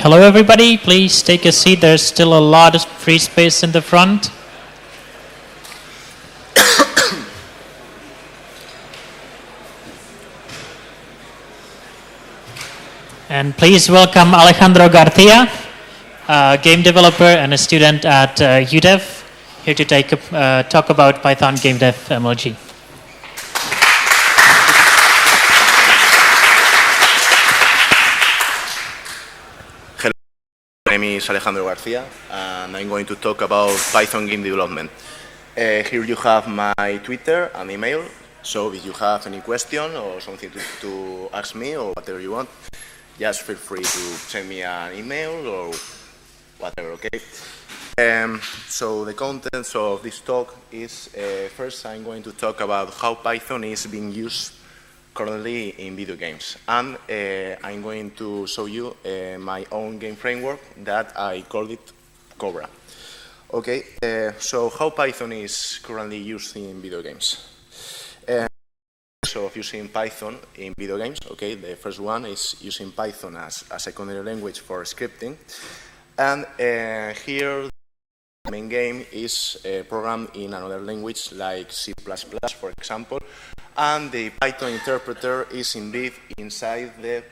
Hello everybody, please take a seat. There's still a lot of free space in the front. And please welcome Alejandro Garcia, a game developer and a student at UDEV, here to talk about Python Game Dev MLG. Hello, my name is Alejandro Garcia, and I'm going to talk about Python game development. Here you have my Twitter and email, so if you have any question or something to ask me or whatever you want, just feel free to send me an email or whatever, okay? So the contents of this talk is, first I'm going to talk about how Python is being used currently in video games. And I'm going to show you my own game framework that I called it Cobra. Okay, so how Python is currently used in video games. So of using Python in video games, okay, the first one is using Python as a secondary language for scripting. And here the main game is programmed in another language like C++, for example, and the Python interpreter is indeed inside the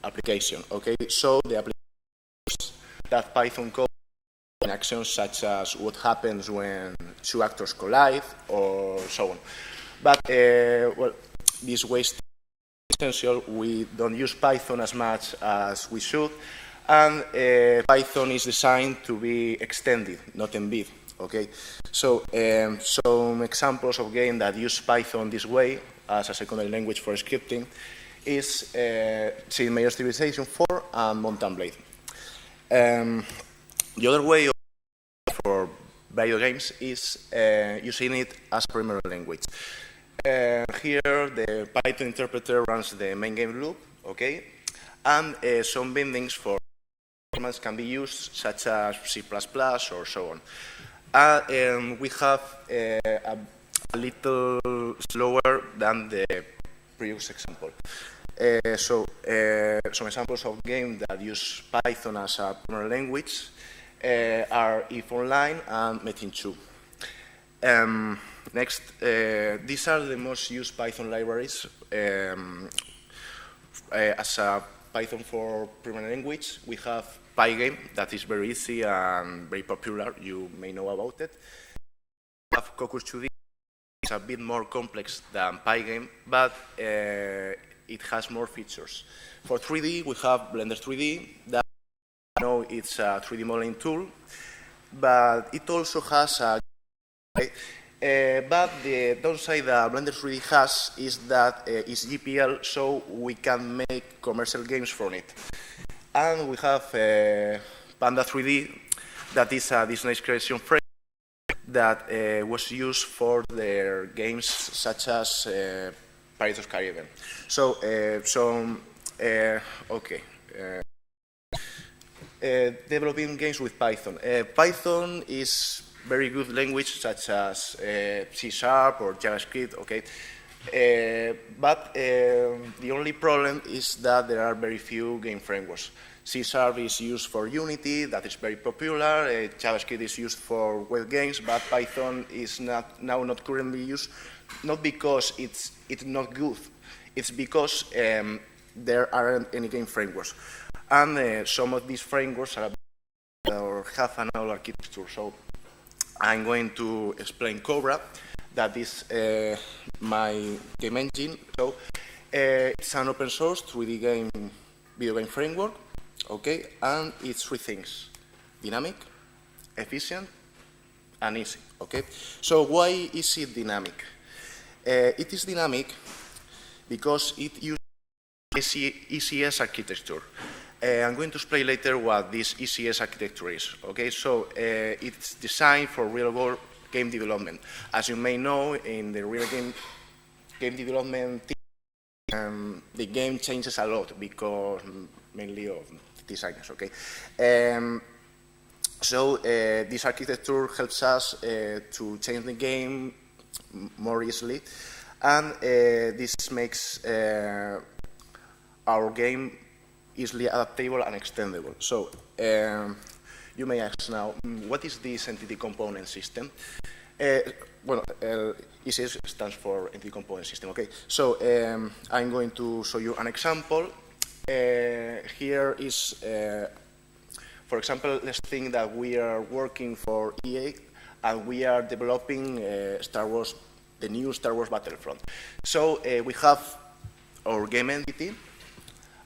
application, okay? So the application that Python code in actions such as what happens when two actors collide or so on. But, well, this way is essential. We don't use Python as much as we should, and Python is designed to be extended, not embed. Okay, so some examples of games that use Python this way as a secondary language for scripting is Sid Meier's Civilization 4 and Mountain Blade. The other way for video games is using it as primary language. Here the Python interpreter runs the main game loop, okay, and some bindings for performance can be used, such as C++ or so on. We have a little slower than the previous example. So some examples of games that use Python as a primary language are EVE Online and Metin 2. Next, these are the most used Python libraries as a Python for primary language. We have Pygame, that is very easy and very popular. You may know about it. We have Cocos 2D. It's a bit more complex than Pygame, but it has more features. For 3D, we have Blender 3D. That I know it's a 3D modeling tool, but it also has a but the downside that Blender 3D has is that it's GPL, so we can make commercial games from it. And we have Panda 3D, that is a Disney creation framework that was used for their games such as Pirates of the Caribbean. So, developing games with Python. Python is very good language such as C# or JavaScript, okay? But the only problem is that there are very few game frameworks. C# is used for Unity, that is very popular. JavaScript is used for web games, but Python is not currently used, not because it's not good, it's because there aren't any game frameworks. And some of these frameworks are or have an old architecture. So I'm going to explain Cobra, that is my game engine. So it's an open source 3D video game framework, okay? And it's three things: dynamic, efficient, and easy, okay? So why is it dynamic? It is dynamic because it uses ECS architecture. I'm going to explain later what this ECS architecture is. Okay, so it's designed for real-world game development. As you may know, in the real game development team, the game changes a lot because mainly of designers. Okay, so this architecture helps us to change the game more easily, and this makes our game easily adaptable and extendable. So you may ask now, what is this entity component system? Well, ECS stands for Entity Component System, okay? So I'm going to show you an example. Here is, for example, let's think that we are working for EA and we are developing Star Wars, the new Star Wars Battlefront. So we have our game entity,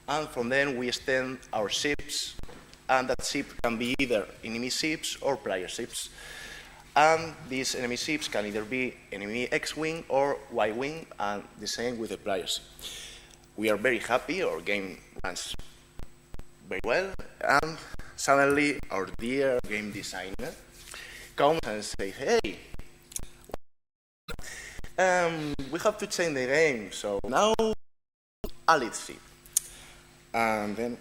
and from then we extend our ships, and that ship can be either enemy ships or player ships. And these enemy ships can either be enemy X-Wing or Y-Wing, and the same with the player ship. We are very happy, our game runs very well, and suddenly our dear game designer comes and says, hey, we have to change the game, so now Alid ship. And then,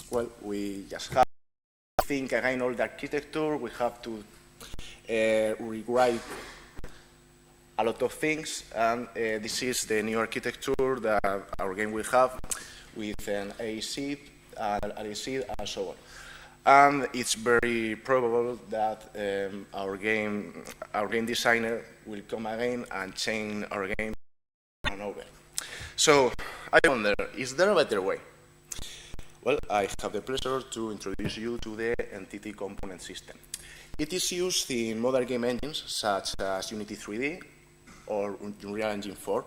well, we just have to think again all the architecture, we have to rewrite a lot of things, and this is the new architecture that our game will have with an A seed, an A seed, and so on. And it's very probable that our game designer will come again and change our game and over. So I wonder, is there a better way? Well, I have the pleasure to introduce you to the Entity Component System. It is used in modern game engines such as Unity 3D or Unreal Engine 4.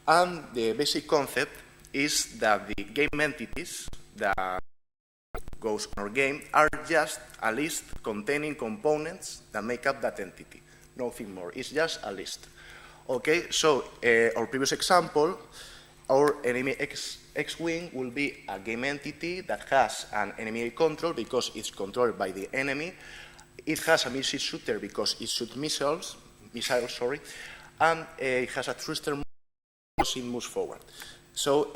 And the basic concept is that the game entities that goes on our game are just a list containing components that make up that entity. Nothing more. It's just a list. Okay, so our previous example, our enemy X-Wing will be a game entity that has an enemy control because it's controlled by the enemy. It has a missile shooter because it shoots missiles, and it has a thruster because it moves forward. So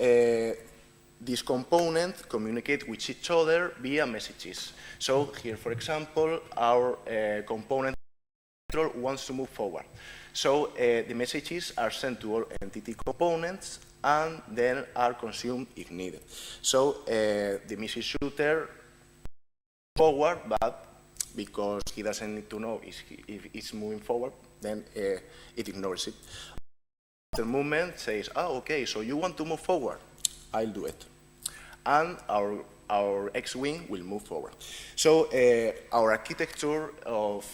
these components communicate with each other via messages. So here, for example, our component control wants to move forward. So the messages are sent to all entity components and then are consumed if needed. So the missile shooter forward, but because he doesn't need to know if it's moving forward, then it ignores it. The movement says, oh, okay, so you want to move forward, I'll do it. And our X-Wing will move forward. So our architecture of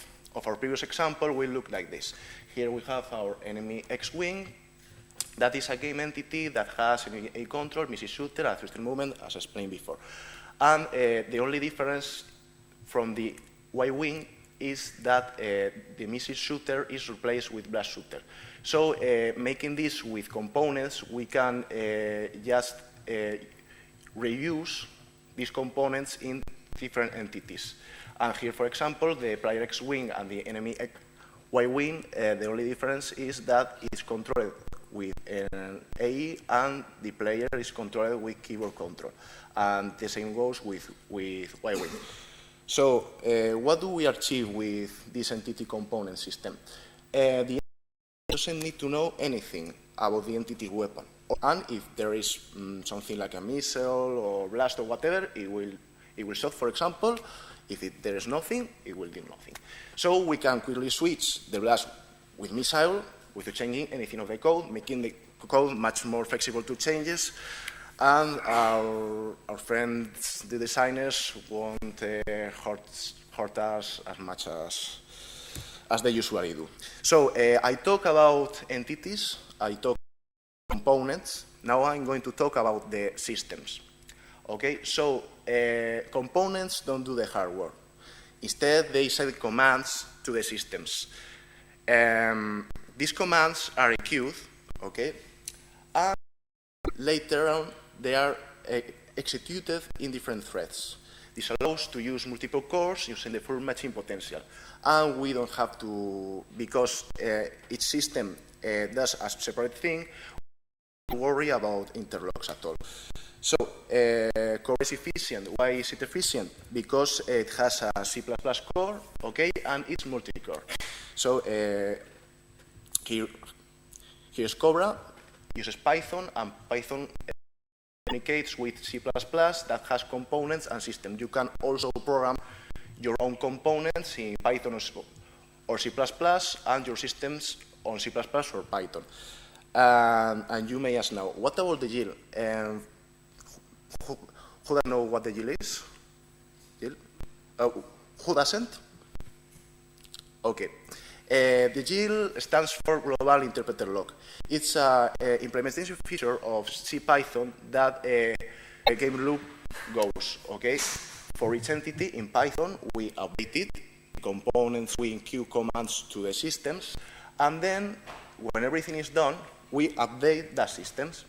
our previous example will look like this. Here we have our enemy X-Wing. That is a game entity that has a control, missile shooter, and thruster movement, as explained before. And the only difference from the Y-Wing is that the missile shooter is replaced with blast shooter. So making this with components, we can just reuse these components in different entities. And here, for example, the player X-Wing and the enemy Y-Wing, the only difference is that it's controlled with an AE and the player is controlled with keyboard control. And the same goes with Y-Wing. So what do we achieve with this entity component system? The entity doesn't need to know anything about the entity weapon. And if there is something like a missile or blast or whatever, it will shoot, for example. If there is nothing, it will do nothing. So we can quickly switch the blast with missile without changing anything of the code, making the code much more flexible to changes. And our friends, the designers, won't hurt us as much as they usually do. So I talk about entities, I talk about components. Now I'm going to talk about the systems. Okay, so components don't do the hard work. Instead, they send commands to the systems. These commands are queued, okay, and later on they are executed in different threads. This allows to use multiple cores using the full matching potential. And we don't have to, because each system does a separate thing, we don't worry about interlocks at all. So, core is efficient. Why is it efficient? Because it has a C++ core, okay, and it's multi-core. So, here's Cobra, uses Python, and Python communicates with C++ that has components and systems. You can also program your own components in Python or C++ and your systems on C++ or Python. And you may ask now, what about the GIL? Who doesn't know what the GIL is? GIL? Who doesn't? Okay. The GIL stands for Global Interpreter Lock. It's an implementation feature of CPython that a game loop goes, okay? For each entity in Python, we update it, components, we enqueue commands to the systems, and then when everything is done, we update the systems,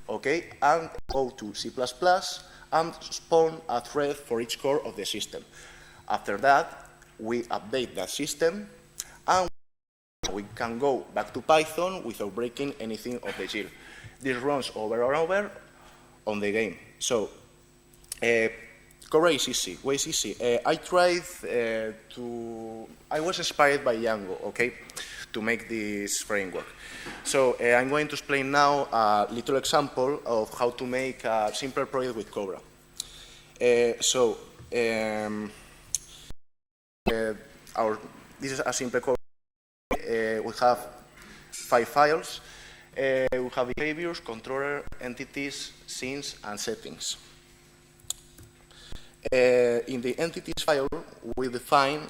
okay? And go to C++ and spawn a thread for each core of the system. After that, we update that system, and we can go back to Python without breaking anything of the GIL. This runs over and over on the game. So, Cobra is easy, way easy. I was inspired by Django, okay, to make this framework. So I'm going to explain now a little example of how to make a simple project with Cobra. This is a simple Cobra. We have 5 files. We have behaviors, controller, entities, scenes, and settings. In the entities file, we define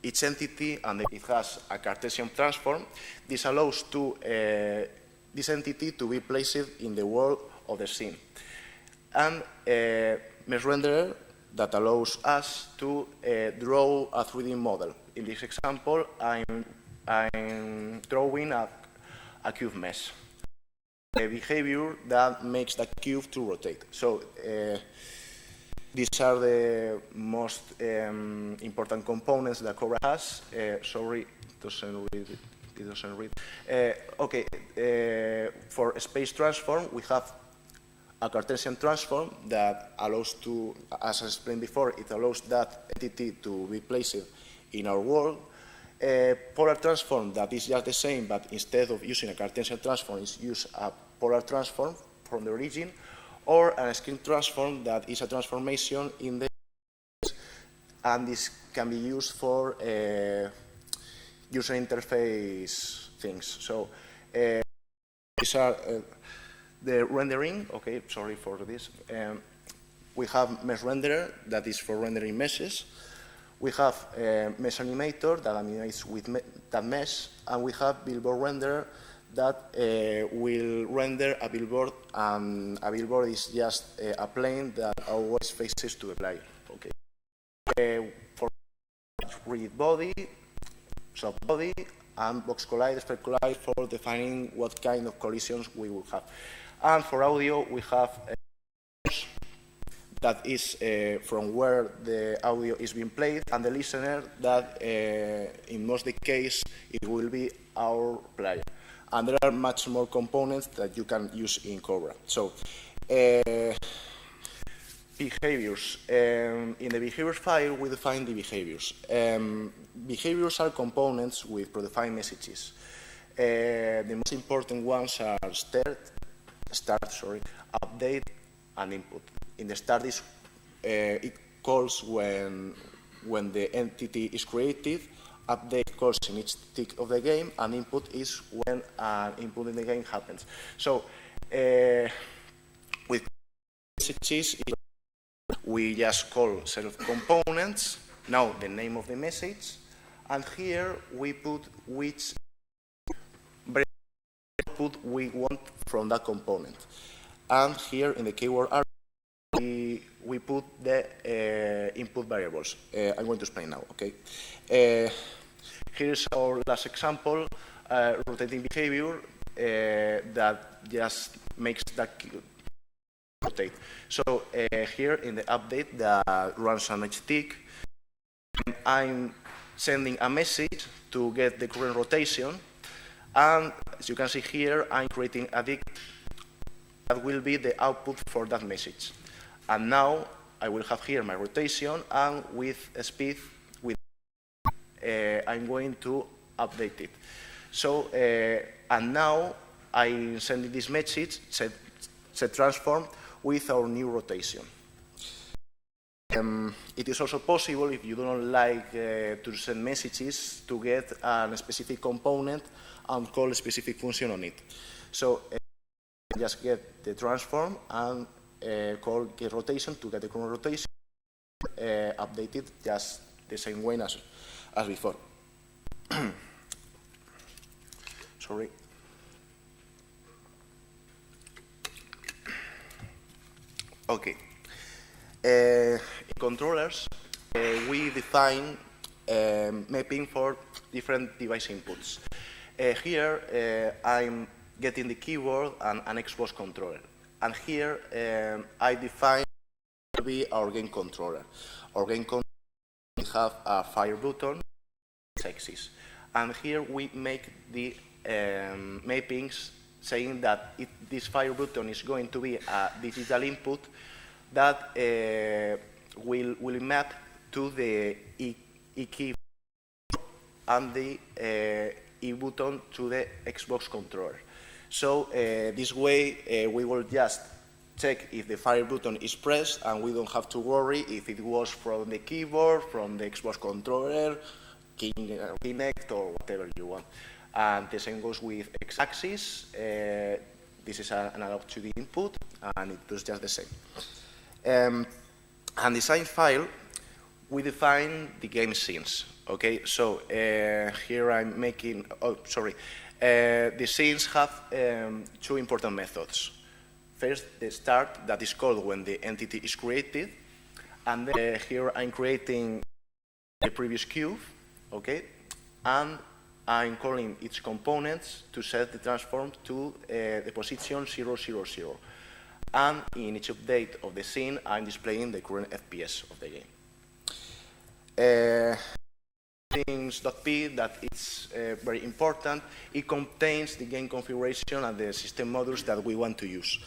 each entity, and it has a Cartesian transform. This allows this entity to be placed in the world of the scene. And mesh renderer that allows us to draw a 3D model. In this example, I'm drawing a cube mesh. A behavior that makes the cube to rotate. So these are the most important components that Cobra has. Sorry, it doesn't read. Okay, for space transform, we have a Cartesian transform that allows to, as I explained before, it allows that entity to be placed in our world. Polar transform that is just the same, but instead of using a Cartesian transform, is use a polar transform from the origin, or a screen transform that is a transformation in the, and this can be used for user interface things. So these are the rendering. Okay, sorry for this. We have mesh renderer that is for rendering meshes. We have mesh animator that animates with that mesh, and we have billboard renderer that will render a billboard, and a billboard is just a plane that always faces to the player. Okay. For rigid body, soft body, and box collide, spec collide for defining what kind of collisions we will have. And for audio, we have that is from where the audio is being played, and the listener that in most of the case it will be our player. And there are much more components that you can use in Cobra. So, behaviors. In the behaviors file, we define the behaviors. Behaviors are components with predefined messages. The most important ones are start, update, and input. In the start, it calls when the entity is created. Update calls in each tick of the game, and input is when an input in the game happens. So, with messages, we just call set of components, now the name of the message, and here we put which output we want from that component. And here in the keyword array, we put the input variables. I'm going to explain now, okay? Here's our last example, rotating behavior that just makes that rotate. So here in the update that runs on each tick, I'm sending a message to get the current rotation, and as you can see here, I'm creating a tick that will be the output for that message. And now I will have here my rotation, and with a speed, I'm going to update it. So, and now I'm sending this message, set transform, with our new rotation. It is also possible, if you don't like to send messages, to get a specific component and call a specific function on it. So just get the transform and call get rotation to get the current rotation, updated just the same way as before. Sorry. Okay. In controllers, we define mapping for different device inputs. Here, I'm getting the keyboard and an Xbox controller. And here, I define to be our game controller. Our game controller we have a fire button, axis. And here we make the mappings saying that this fire button is going to be a digital input that will map to the E key and the E button to the Xbox controller. So this way we will just check if the fire button is pressed, and we don't have to worry if it was from the keyboard, from the Xbox controller, Kinect, or whatever you want. And the same goes with X-axis. This is an analog to the input, and it does just the same. And design file, we define the game scenes. Okay, so here I'm making. Oh, sorry. The scenes have two important methods. First, the start, that is called when the entity is created, and then here I'm creating the previous cube. Okay, and I'm calling its components to set the transform to the position 0, 0, 0. And in each update of the scene, I'm displaying the current FPS of the game. Things.p, that is very important. It contains the game configuration and the system modules that we want to use.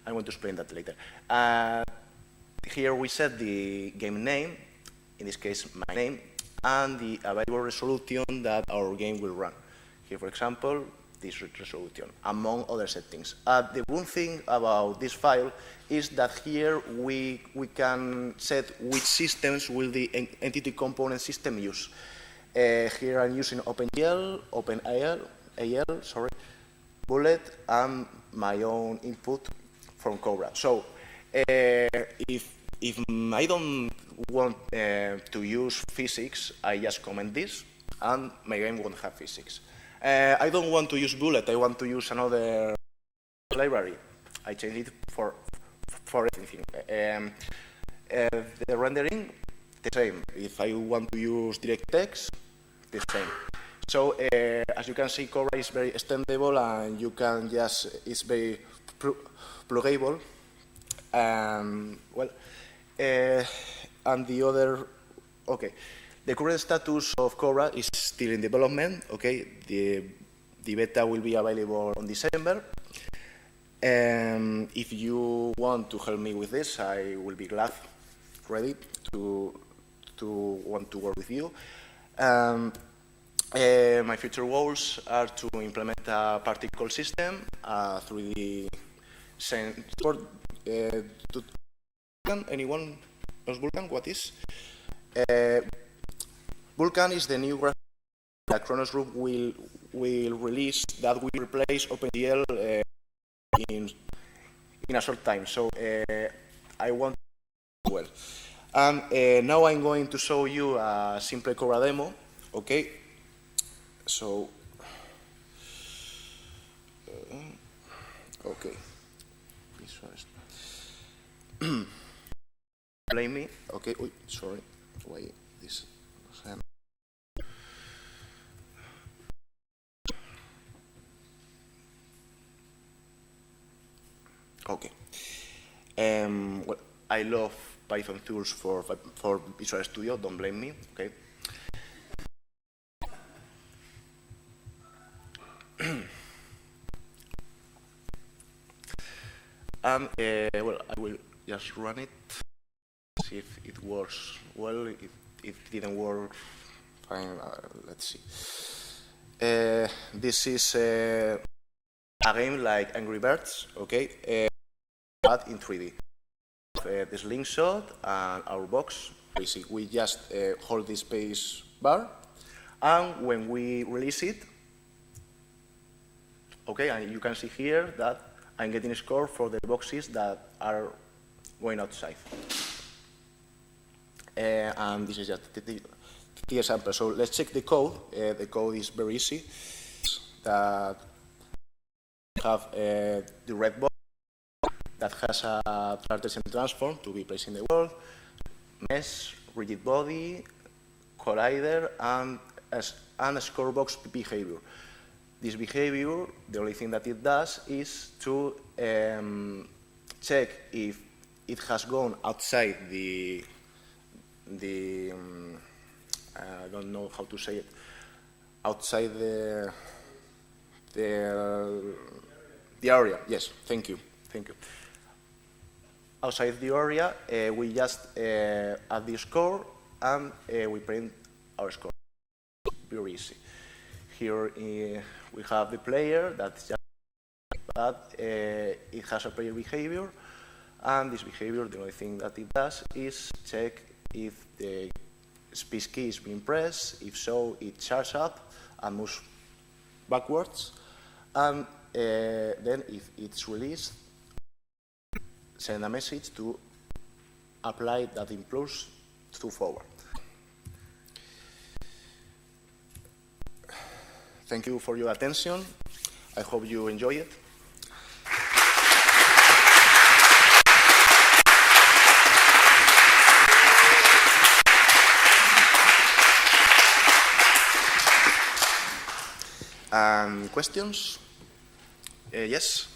I want to explain that later. Here we set the game name, in this case my name, and the available resolution that our game will run. Here, for example, this resolution, among other settings. The one thing about this file is that here we can set which systems will the entity component system use. Here I'm using OpenGL, OpenAL, sorry, Bullet, and my own input from Cobra. So if I don't want to use physics, I just comment this, and my game won't have physics. I don't want to use Bullet, I want to use another library. I change it for everything. The rendering, the same. If I want to use DirectX, the same. So as you can see, Cobra is very extendable, and you can just, it's very pluggable. Well, and the other, okay. The current status of Cobra is still in development, okay? The beta will be available in December. If you want to help me with this, I will be glad, ready to want to work with you. My future goals are to implement a particle system, 3D sensor. Anyone knows Vulkan? What is? Vulkan is the new graphic that Chronos Group will release that will replace OpenGL in a short time. So I want to do well. And now I'm going to show you a simple Cobra demo. Okay. So okay. Blame me. Okay. Ooh, sorry. Why this? Okay. Well, I love Python tools for Visual Studio. Don't blame me. Okay. Well, I will just run it. See if it works well. If it didn't work, fine. Let's see. This is a game like Angry Birds, okay, but in 3D. the slingshot and our box. Basically, we just hold the space bar, and when we release it, okay, and you can see here that I'm getting a score for the boxes that are going outside. And this is just the example. So let's check the code. The code is very easy. That have the red box that has a Cartesian transform to be placed in the world, mesh, rigid body, collider, and a score box behavior. This behavior, the only thing that it does is to check if it has gone outside I don't know how to say it, outside the area. Yes, thank you. Outside the area, we just add the score and we print our score. Very easy. Here we have the player but it has a player behavior, and this behavior, the only thing that it does is check if the space key is being pressed. If so, it charges up and moves backwards, and then if it's released, send a message to apply that impulse to forward. Thank you for your attention. I hope you enjoy it. Questions? Yes?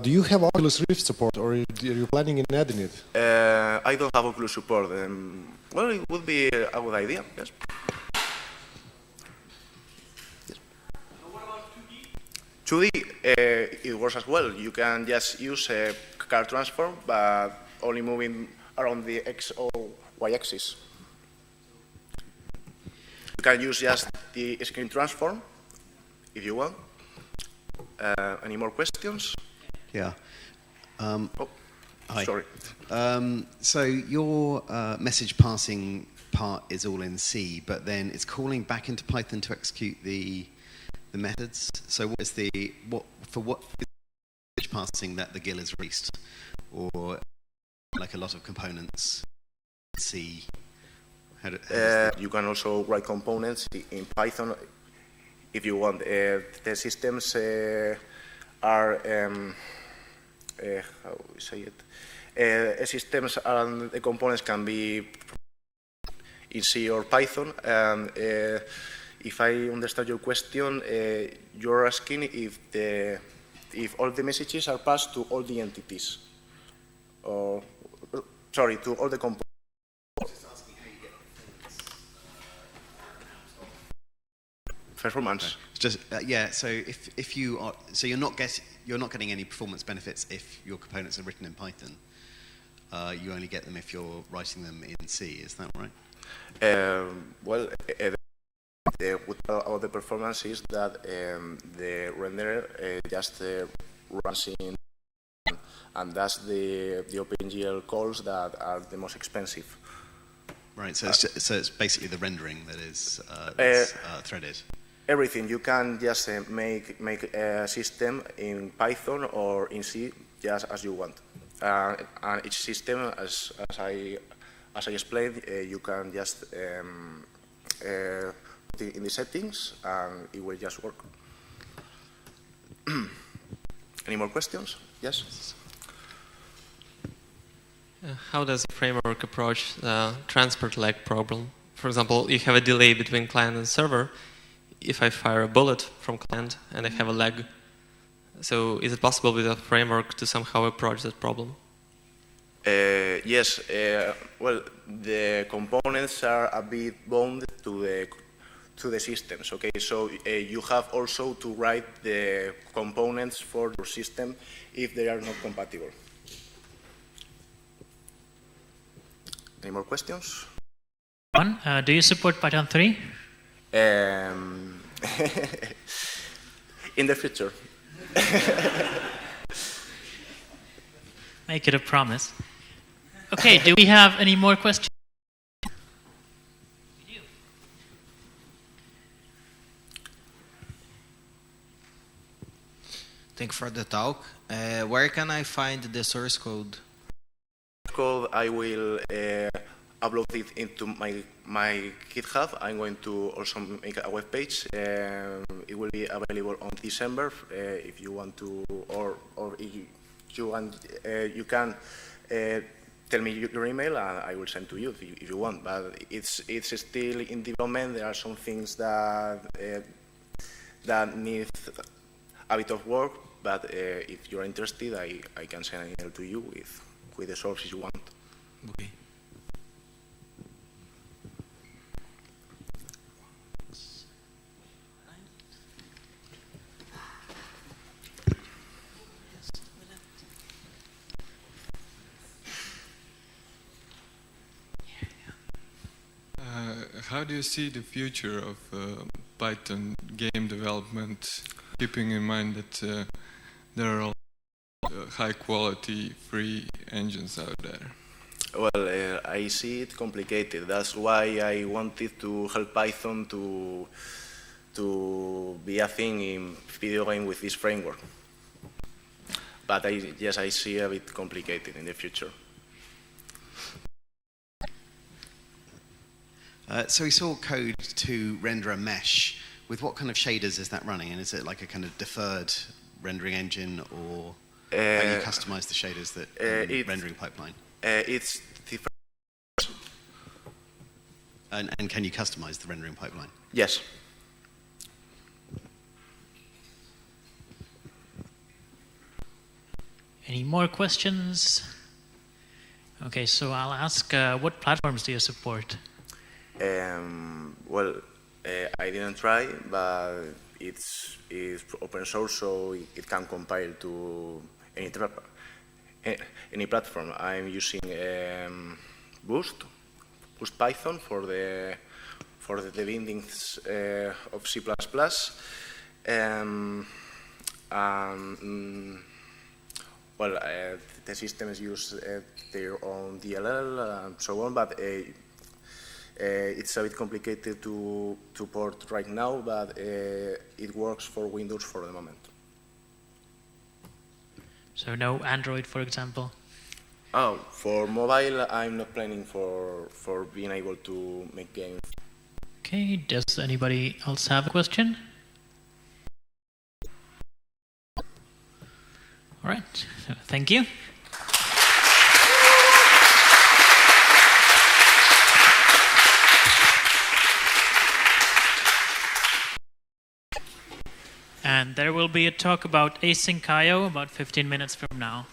Do you have Oculus Rift support, or are you planning on adding it? I don't have Oculus support. Well, it would be a good idea, yes. What about 2D? 2D, it works as well. You can just use a card transform, but only moving around the X or Y axis. You can use just the screen transform if you want. Any more questions? Yeah. Hi. Sorry. So your message passing part is all in C, but then it's calling back into Python to execute the methods. So what is the message passing that the GIL is released, or like a lot of components in C? You can also write components in Python if you want. The systems are how we say it? Systems and the components can be in C or Python. And if I understand your question, you're asking if all the messages are passed to all the entities, or sorry, to all the components. Performance. It's just yeah. So if you are, so you're not getting any performance benefits if your components are written in Python. You only get them if you're writing them in C. Is that right? Well, the performance is that the renderer just runs in, and that's the OpenGL calls that are the most expensive. Right. So it's basically the rendering that is threaded. Everything. You can just make a system in Python or in C just as you want. And each system, as I explained, you can just put it in the settings and it will just work. Any more questions? Yes? How does the framework approach the transport lag problem? For example, you have a delay between client and server. If I fire a bullet from client and I have a lag, so is it possible with a framework to somehow approach that problem? Yes. Well, the components are a bit bound to the systems. Okay, so you have also to write the components for your system if they are not compatible. Any more questions? Do you support Python 3? In the future. Make it a promise. Okay, do we have any more questions? We do. Thank you for the talk. Where can I find the source code? Code, I will upload it into my GitHub. I'm going to also make a web page. It will be available on December. If you want to, or if you want, you can tell me your email, and I will send to you if you want. But it's still in development. There are some things that that need a bit of work. But if you're interested, I can send an email to you with the sources you want. Okay. How do you see the future of Python game development, keeping in mind that there are a lot of high-quality free engines out there? Well, I see it complicated. That's why I wanted to help Python to be a thing in video game with this framework. But yes, I see a bit complicated in the future. So we saw code to render a mesh. With what kind of shaders is that running? And is it like a kind of deferred rendering engine, or how do you customize the shaders that rendering pipeline? It's different. And can you customize the rendering pipeline? Yes. Any more questions? Okay, so I'll ask, what platforms do you support? Well, I didn't try, but it's open source, so it can compile to any platform. I'm using Boost Python for the bindings of C++. Well, the systems use their own DLL and so on, but it's a bit complicated to port right now, but it works for Windows for the moment. So no Android, for example? Oh, for mobile, I'm not planning for being able to make games. Okay, does anybody else have a question? All right, thank you. And there will be a talk about async IO about 15 minutes from now.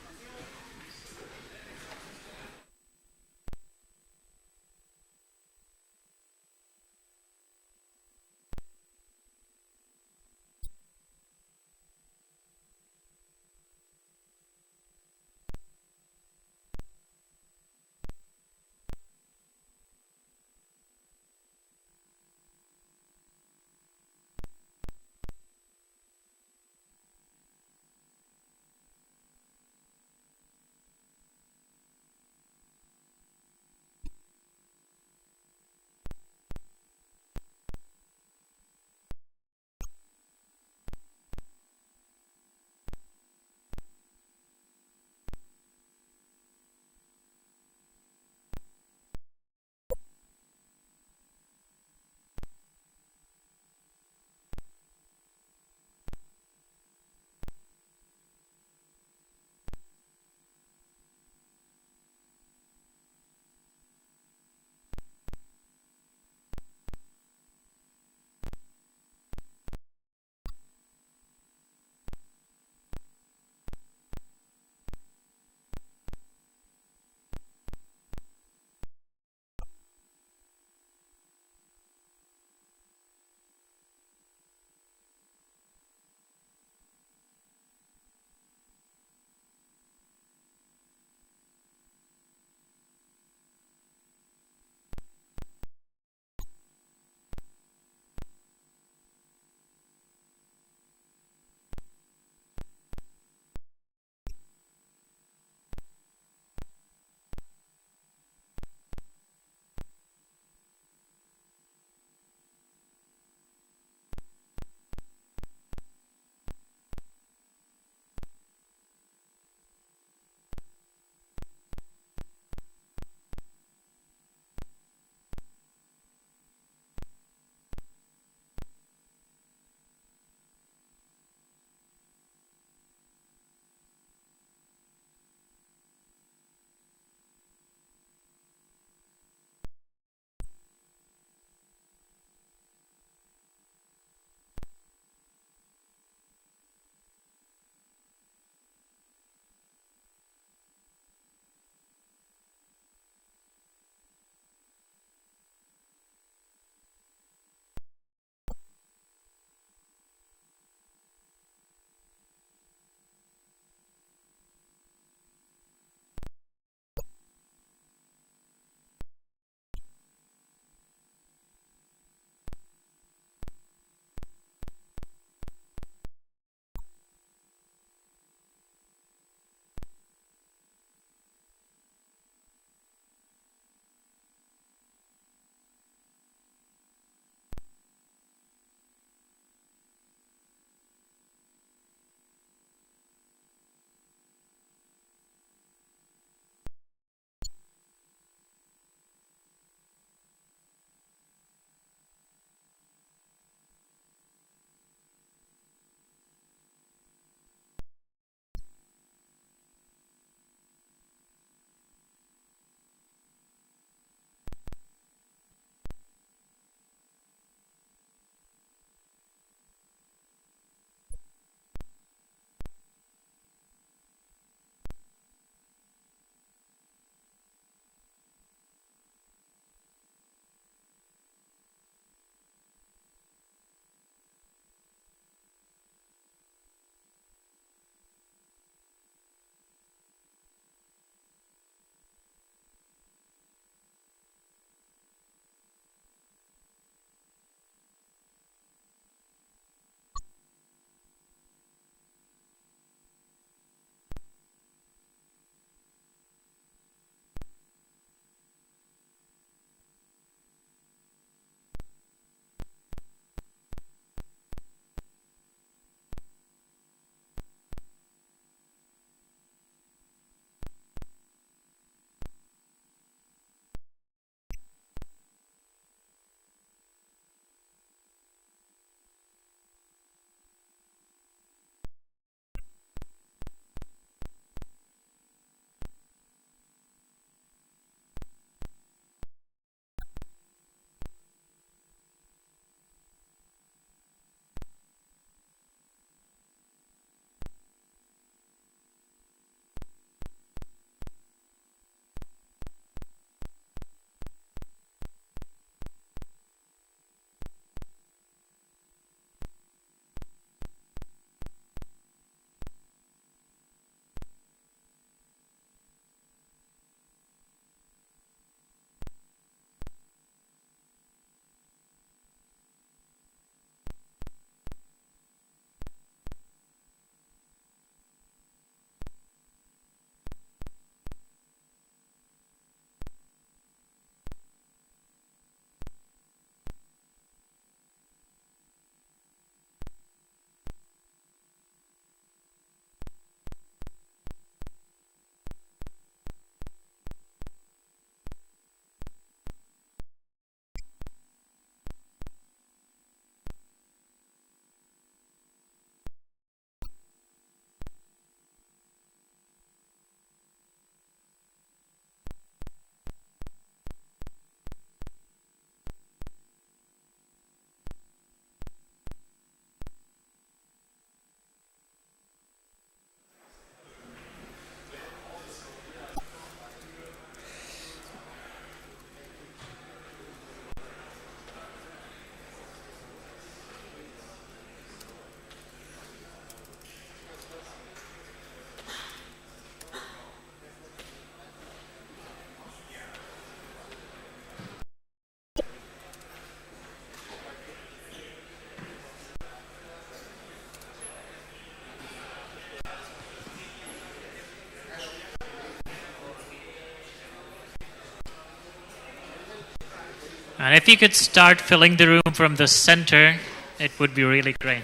And if you could start filling the room from the center, it would be really great.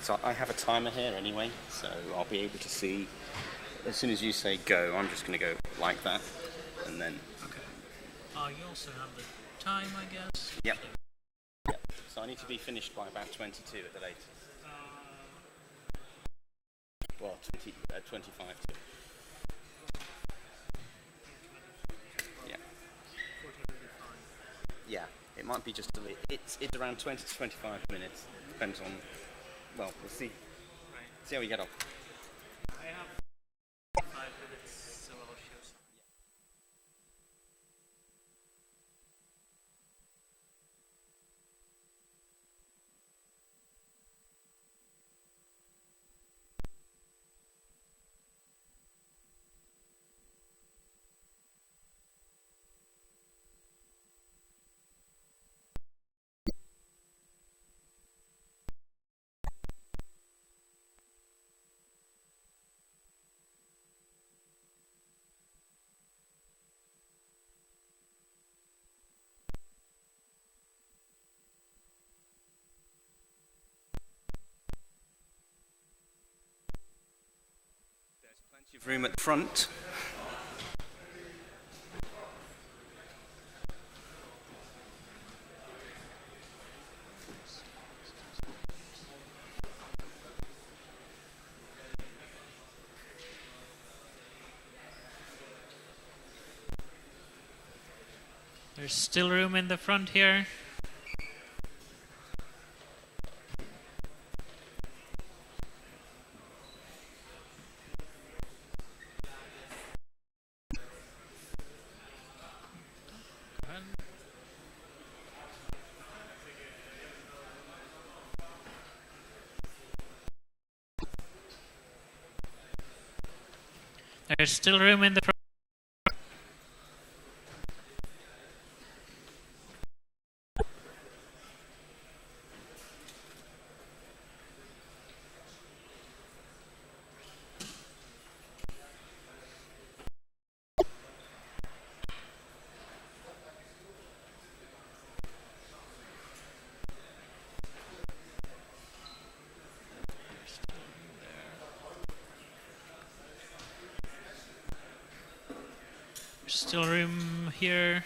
So I have a timer here anyway, so I'll be able to see, as soon as you say go, I'm just going to go like that, and then... Okay. You also have the time, I guess? Yep. So I need to be finished by about 22 at the latest. Well, 25 too. Yeah. Yeah, it might be just a little... It's around 20 to 25 minutes, depends on... Well, we'll see. Right. See how we get on. I have 5 minutes, so I'll show some. Plenty of room at the front. There's still room in the front here. There's still room in the front. Still room here.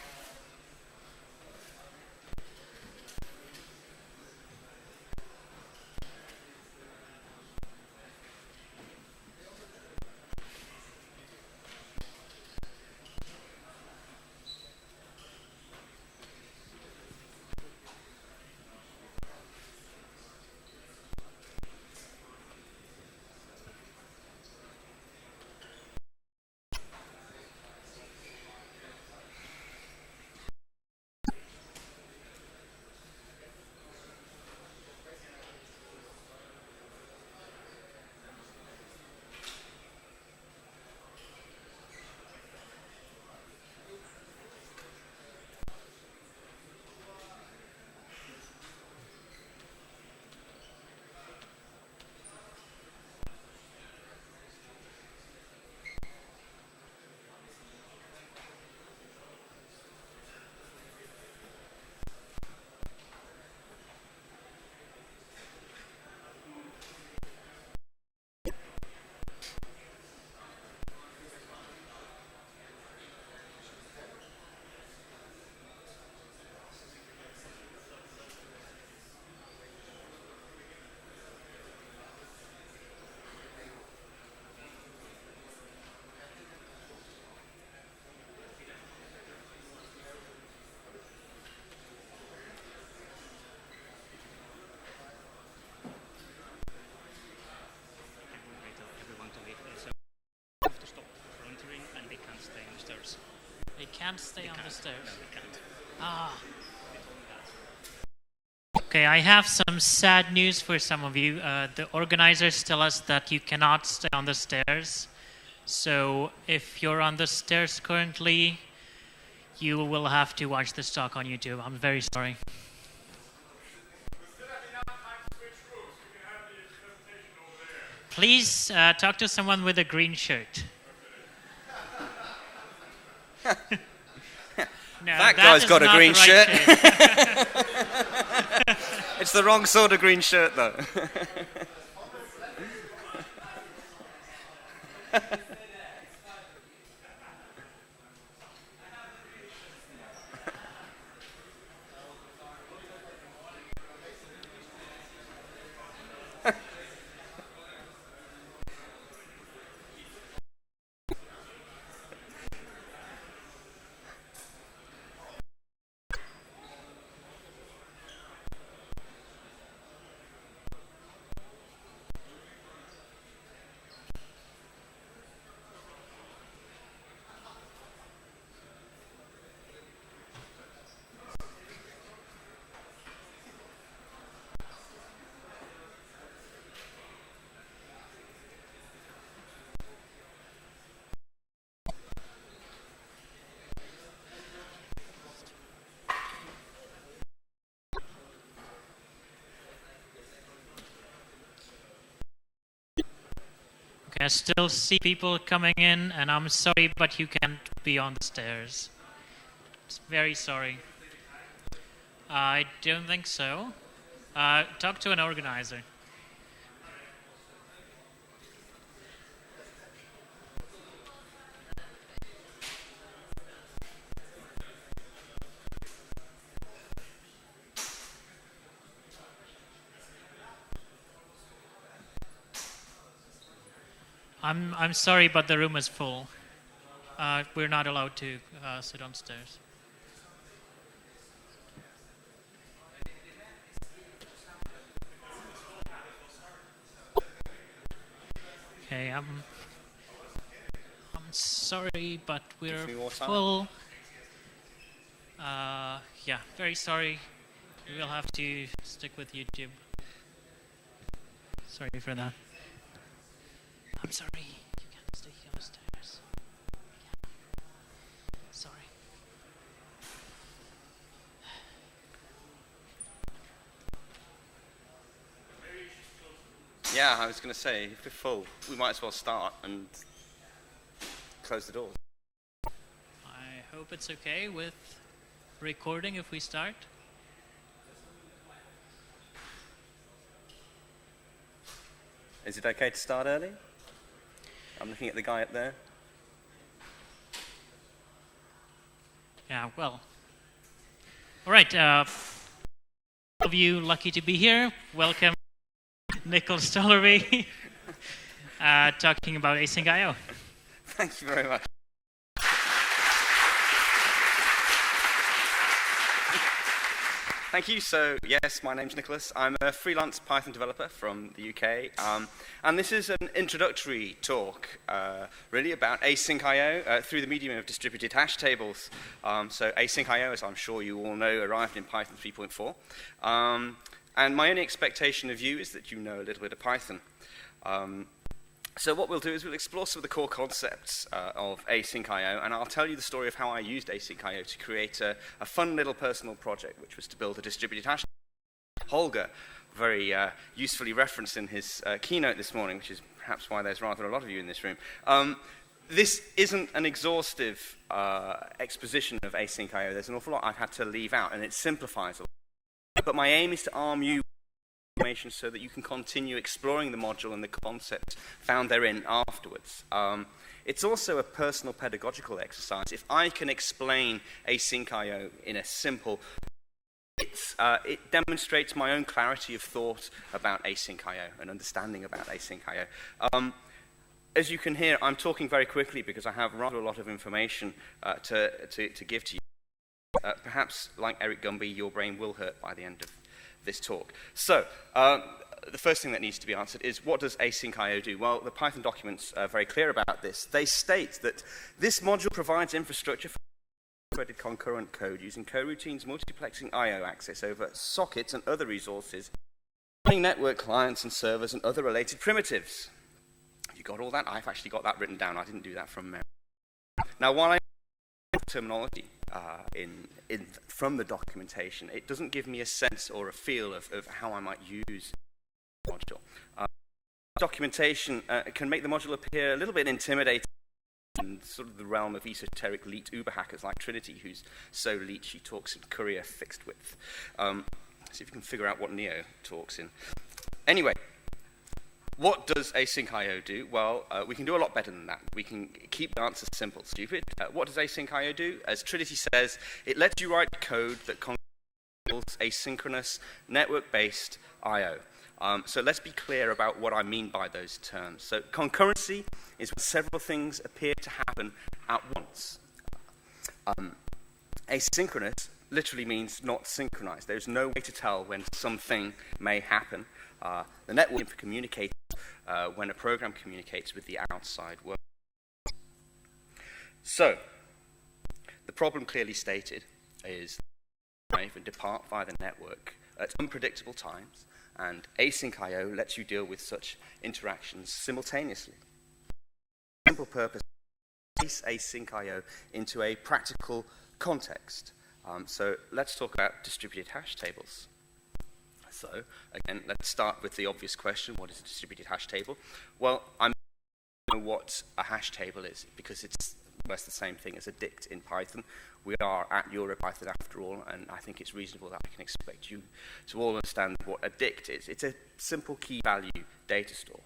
They can't stay on the stairs. No, they can't. Ah. Okay, I have some sad news for some of you. The organizers tell us that you cannot stay on the stairs. So if you're on the stairs currently, you will have to watch this talk on YouTube. I'm very sorry. Please talk to someone with a green shirt. No, that guy's got a green shirt. It's the wrong sort of green shirt, though. Okay, I still see people coming in, and I'm sorry, but you can't be on the stairs. It's very sorry. I don't think so. Talk to an organizer. I'm sorry, but the room is full. We're not allowed to sit on stairs. Okay, I'm sorry, but we're full. Yeah, very sorry. We will have to stick with YouTube. Sorry for that. I'm sorry, you can't stay here on the stairs. Yeah. Sorry. Yeah, I was going to say, if we're full, we might as well start and close the doors. I hope it's okay with recording if we start. Is it okay to start early? I'm looking at the guy up there. Yeah, well. All right. All of you lucky to be here. Welcome, Nicol Stollery, talking about Async IO. Thank you very much. Thank you. So, yes, my name's Nicholas. I'm a freelance Python developer from the UK. And this is an introductory talk, really, about Async IO through the medium of distributed hash tables. So Async IO, as I'm sure you all know, arrived in Python 3.4. And my only expectation of you is that you know a little bit of Python. So what we'll do is we'll explore some of the core concepts of Async IO, and I'll tell you the story of how I used Async IO to create a fun little personal project, which was to build a distributed hash. Holger very usefully referenced in his keynote this morning, which is perhaps why there's rather a lot of you in this room. This isn't an exhaustive exposition of Async IO. There's an awful lot I've had to leave out, and it simplifies a lot. But my aim is to arm you information so that you can continue exploring the module and the concepts found therein afterwards. It's also a personal pedagogical exercise. If I can explain Async IO in a simple it demonstrates my own clarity of thought about Async IO and understanding about Async IO. As you can hear, I'm talking very quickly because I have rather a lot of information to give to you. Perhaps, like Eric Gumby, your brain will hurt by the end of this talk. So, the first thing that needs to be answered is, what does Async IO do? Well, the Python documents are very clear about this. They state that this module provides infrastructure for threaded concurrent code using coroutines multiplexing I/O access over sockets and other resources, running network clients and servers and other related primitives. You got all that? I've actually got that written down. I didn't do that from memory. Now, while I terminology from the documentation, it doesn't give me a sense or a feel of how I might use the module. Documentation can make the module appear a little bit intimidating in sort of the realm of esoteric leet uber hackers like Trinity, who's so leet she talks in Courier fixed width. See if you can figure out what Neo talks in. Anyway, what does async I/O do? Well, we can do a lot better than that. We can keep the answer simple, stupid. What does async I/O do? As Trinity says, it lets you write code that controls asynchronous network-based I/O. So let's be clear about what I mean by those terms. So concurrency is when several things appear to happen at once. Asynchronous literally means not synchronized. There's no way to tell when something may happen. The network communicates when a program communicates with the outside world. So, the problem clearly stated is arrive and depart via the network at unpredictable times, and async I/O lets you deal with such interactions simultaneously. Simple purpose, place async I/O into a practical context. So let's talk about distributed hash tables. So, again, let's start with the obvious question, what is a distributed hash table? Well, I know what a hash table is, because it's almost the same thing as a dict in Python. We are at EuroPython after all, and I think it's reasonable that I can expect you to all understand what a dict is. It's a simple key value data store.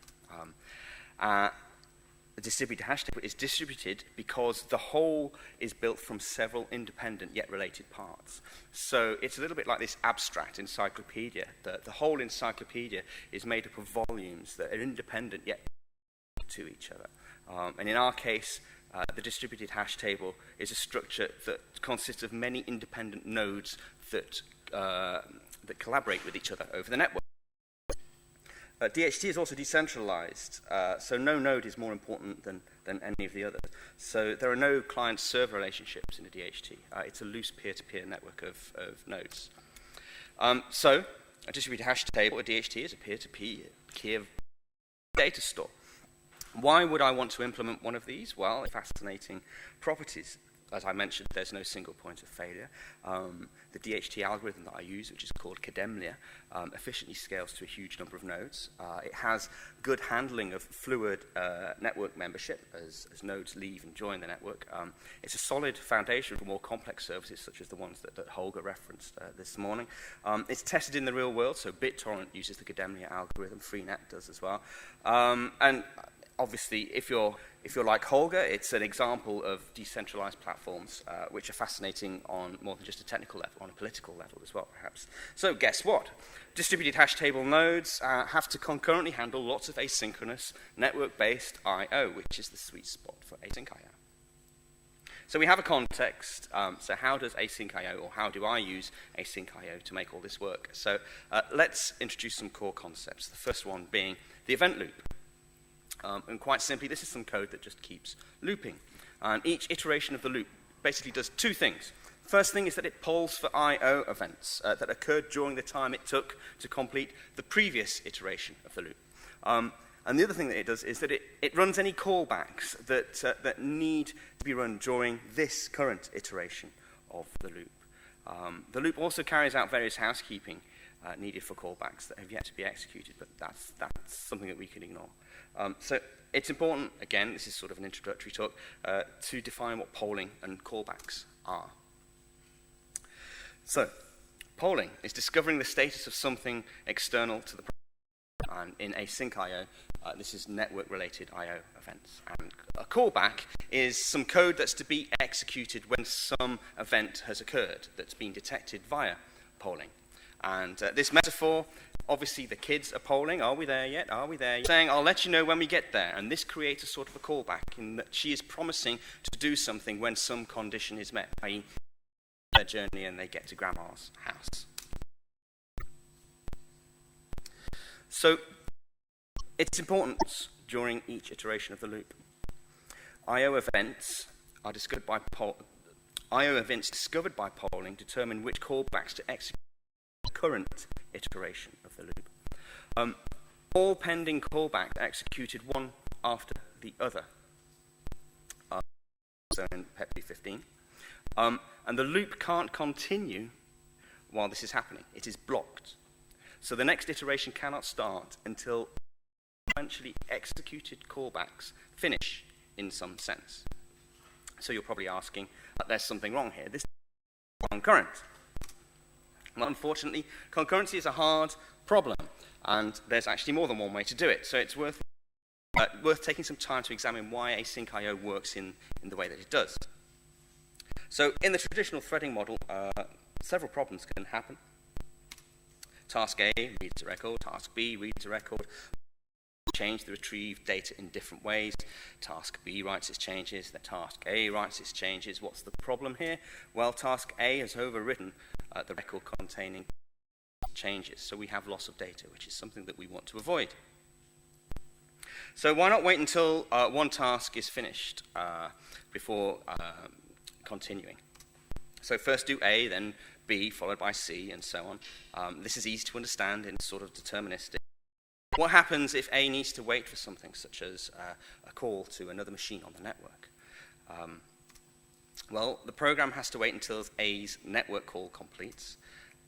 A distributed hash table is distributed because the whole is built from several independent yet related parts. So it's a little bit like this abstract encyclopedia. The whole encyclopedia is made up of volumes that are independent yet to each other. And in our case, the distributed hash table is a structure that consists of many independent nodes that collaborate with each other over the network. DHT is also decentralized, so no node is more important than any of the others. So there are no client-server relationships in a DHT. It's a loose peer-to-peer network of nodes. So a distributed hash table, a DHT, is a peer-to-peer data store. Why would I want to implement one of these? Well, fascinating properties. As I mentioned, there's no single point of failure. The DHT algorithm that I use, which is called Kademlia, efficiently scales to a huge number of nodes. It has good handling of fluid network membership as nodes leave and join the network. It's a solid foundation for more complex services, such as the ones that Holger referenced this morning. It's tested in the real world, so BitTorrent uses the Kademlia algorithm, Freenet does as well. And obviously, if you're like Holger, it's an example of decentralized platforms which are fascinating on more than just a technical level, on a political level as well, perhaps. So guess what? Distributed hash table nodes have to concurrently handle lots of asynchronous network-based I/O, which is the sweet spot for async I/O. So we have a context. So how does async I/O, or how do I use async I/O to make all this work? So let's introduce some core concepts. The first one being the event loop. And quite simply, this is some code that just keeps looping. And each iteration of the loop basically does two things. First thing is that it polls for I/O events that occurred during the time it took to complete the previous iteration of the loop. And the other thing that it does is that it runs any callbacks that need to be run during this current iteration of the loop. The loop also carries out various housekeeping needed for callbacks that have yet to be executed, but that's something that we can ignore. So it's important, again, this is sort of an introductory talk, to define what polling and callbacks are. So, polling is discovering the status of something external to the program. And in async I/O, this is network-related I/O events. And a callback is some code that's to be executed when some event has occurred that's been detected via polling. And this metaphor, obviously the kids are polling, are we there yet? Are we there yet? Saying, I'll let you know when we get there. And this creates a sort of a callback in that she is promising to do something when some condition is met, i.e. their journey and they get to grandma's house. So it's important during each iteration of the loop. I/O events are discovered by I/O events discovered by polling determine which callbacks to execute the current iteration of the loop. All pending callbacks are executed one after the other. So in PEP 15. And the loop can't continue while this is happening. It is blocked. So the next iteration cannot start until eventually executed callbacks finish in some sense. So you're probably asking, there's something wrong here. This is concurrent. Well, unfortunately, concurrency is a hard problem, and there's actually more than one way to do it. So it's worth taking some time to examine why async I/O works in the way that it does. So in the traditional threading model, several problems can happen. Task A reads a record, task B reads a record, change the retrieved data in different ways. Task B writes its changes, the task A writes its changes. What's the problem here? Well, task A has overwritten the record containing changes, so we have loss of data, which is something that we want to avoid. So why not wait until one task is finished before continuing? So first do A, then B, followed by C, and so on. This is easy to understand in sort of deterministic. What happens if A needs to wait for something, such as a call to another machine on the network? Well, the program has to wait until A's network call completes.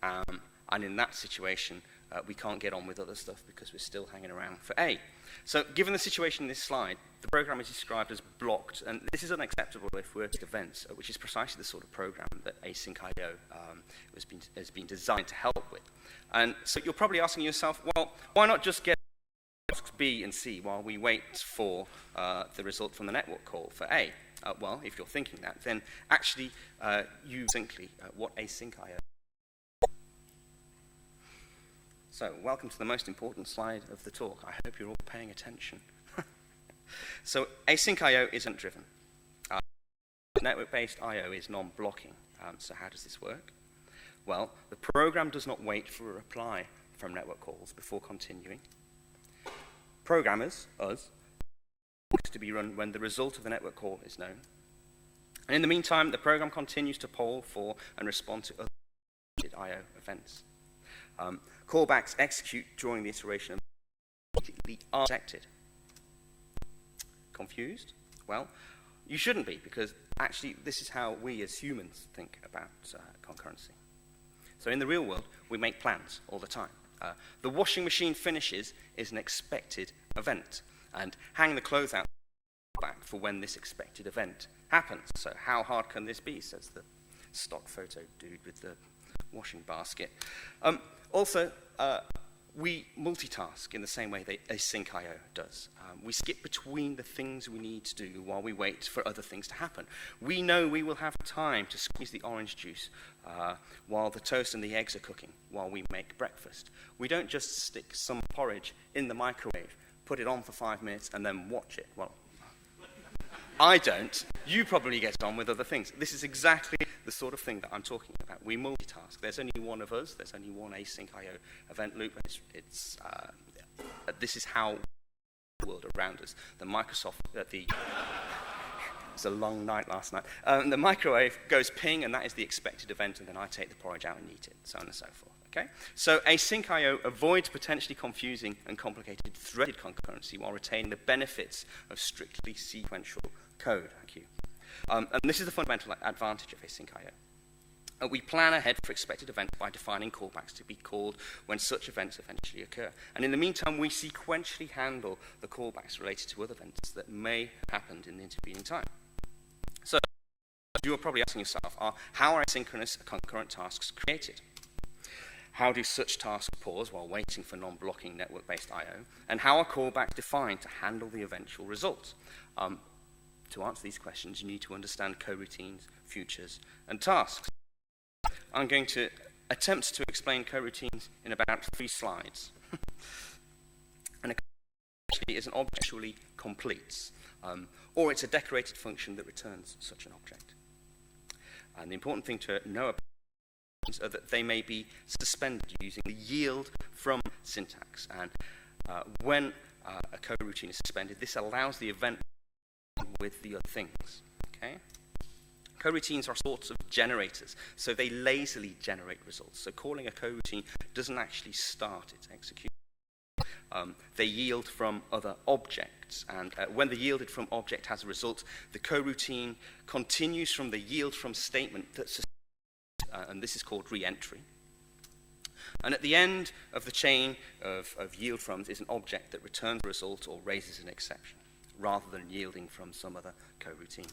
And in that situation, we can't get on with other stuff because we're still hanging around for A. So given the situation in this slide, the program is described as blocked, and this is unacceptable if we're at events, which is precisely the sort of program that async I/O has been designed to help with. And so you're probably asking yourself, well, why not just get tasks B and C while we wait for the result from the network call for A? Well, if you're thinking that, then actually use simply what async I/O. So, welcome to the most important slide of the talk. I hope you're all paying attention. So, async I/O isn't driven. Network-based I/O is non-blocking. So how does this work? Well, the program does not wait for a reply from network calls before continuing. Programmers, us, to be run when the result of the network call is known. And in the meantime, the program continues to poll for and respond to other I/O events. Callbacks execute during the iteration immediately are detected. Confused? Well, you shouldn't be, because actually this is how we as humans think about concurrency. So in the real world, we make plans all the time. The washing machine finishes is an expected event, and hang the clothes out back for when this expected event happens. So how hard can this be, says the stock photo dude with the washing basket. Also, we multitask in the same way that async I/O does. We skip between the things we need to do while we wait for other things to happen. We know we will have time to squeeze the orange juice while the toast and the eggs are cooking, while we make breakfast. We don't just stick some porridge in the microwave, put it on for 5 minutes, and then watch it. Well, I don't. You probably get on with other things. This is exactly the sort of thing that I'm talking about. We multitask. There's only one of us. There's only one async I/O event loop. This is how the world around us. The Microsoft, it was a long night last night. The microwave goes ping, and that is the expected event, and then I take the porridge out and eat it, so on and so forth. Okay? So async I/O avoids potentially confusing and complicated threaded concurrency while retaining the benefits of strictly sequential code. Thank you. And this is the fundamental advantage of async I/O. We plan ahead for expected events by defining callbacks to be called when such events eventually occur. And in the meantime, we sequentially handle the callbacks related to other events that may have happened in the intervening time. So you are probably asking yourself, how are asynchronous concurrent tasks created? How do such tasks pause while waiting for non-blocking network-based I/O? And how are callbacks defined to handle the eventual result? To answer these questions, you need to understand coroutines, futures, and tasks. I'm going to attempt to explain coroutines in about 3 slides. And a coroutine is an object that actually completes, or it's a decorated function that returns such an object. And the important thing to know about are that they may be suspended using the yield from syntax. And when a coroutine is suspended, this allows the event with the other things. Okay? Coroutines are sorts of generators, so they lazily generate results. So calling a coroutine doesn't actually start its execution. They yield from other objects, and when the yielded from object has a result, the coroutine continues from the yield from statement that's and this is called re-entry. And at the end of the chain of yield froms is an object that returns a result or raises an exception, rather than yielding from some other coroutine.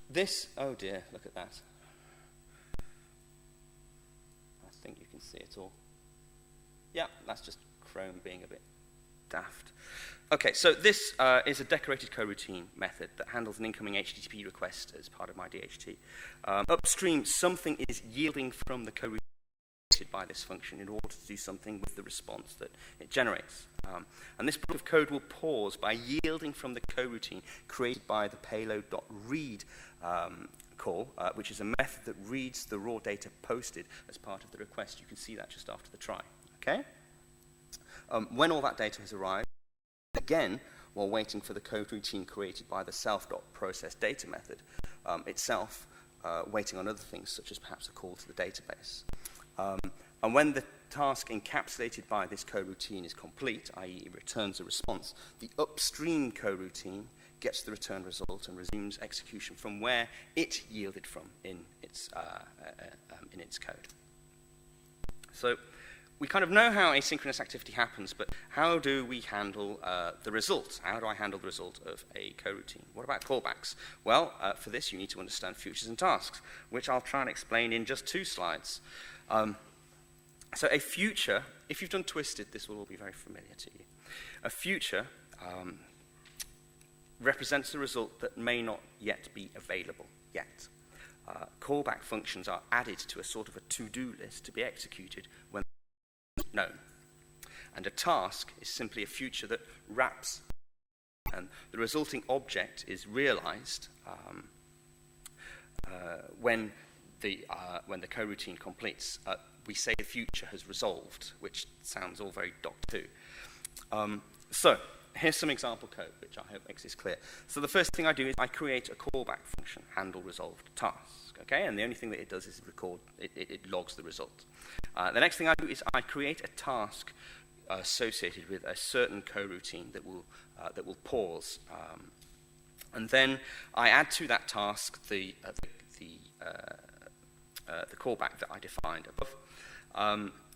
This, oh dear, look at that. I think you can see it all. Yeah, that's just Chrome being a bit daft. Okay, so this is a decorated coroutine method that handles an incoming HTTP request as part of my DHT. Upstream, something is yielding from the coroutine by this function in order to do something with the response that it generates. And this block of code will pause by yielding from the coroutine created by the payload.read call, which is a method that reads the raw data posted as part of the request. You can see that just after the try. Okay? When all that data has arrived, again, while waiting for the coroutine created by the self.processData method, itself waiting on other things, such as perhaps a call to the database. And when the task encapsulated by this coroutine is complete, i.e. it returns a response, the upstream coroutine gets the return result and resumes execution from where it yielded from in its code. So we kind of know how asynchronous activity happens, but how do we handle the result? How do I handle the result of a coroutine? What about callbacks? Well, for this you need to understand futures and tasks, which I'll try and explain in just 2 slides. So a future, if you've done Twisted, this will all be very familiar to you. A future represents a result that may not yet be available yet. Callback functions are added to a sort of a to-do list to be executed when known. And a task is simply a future that wraps, and the resulting object is realized when the coroutine completes. We say the future has resolved, which sounds all very Doc2. So here's some example code, which I hope makes this clear. So the first thing I do is I create a callback function, handle resolved task. Okay, and the only thing that it does is record, it logs the result. The next thing I do is I create a task associated with a certain coroutine that will pause, and then I add to that task the callback that I defined above.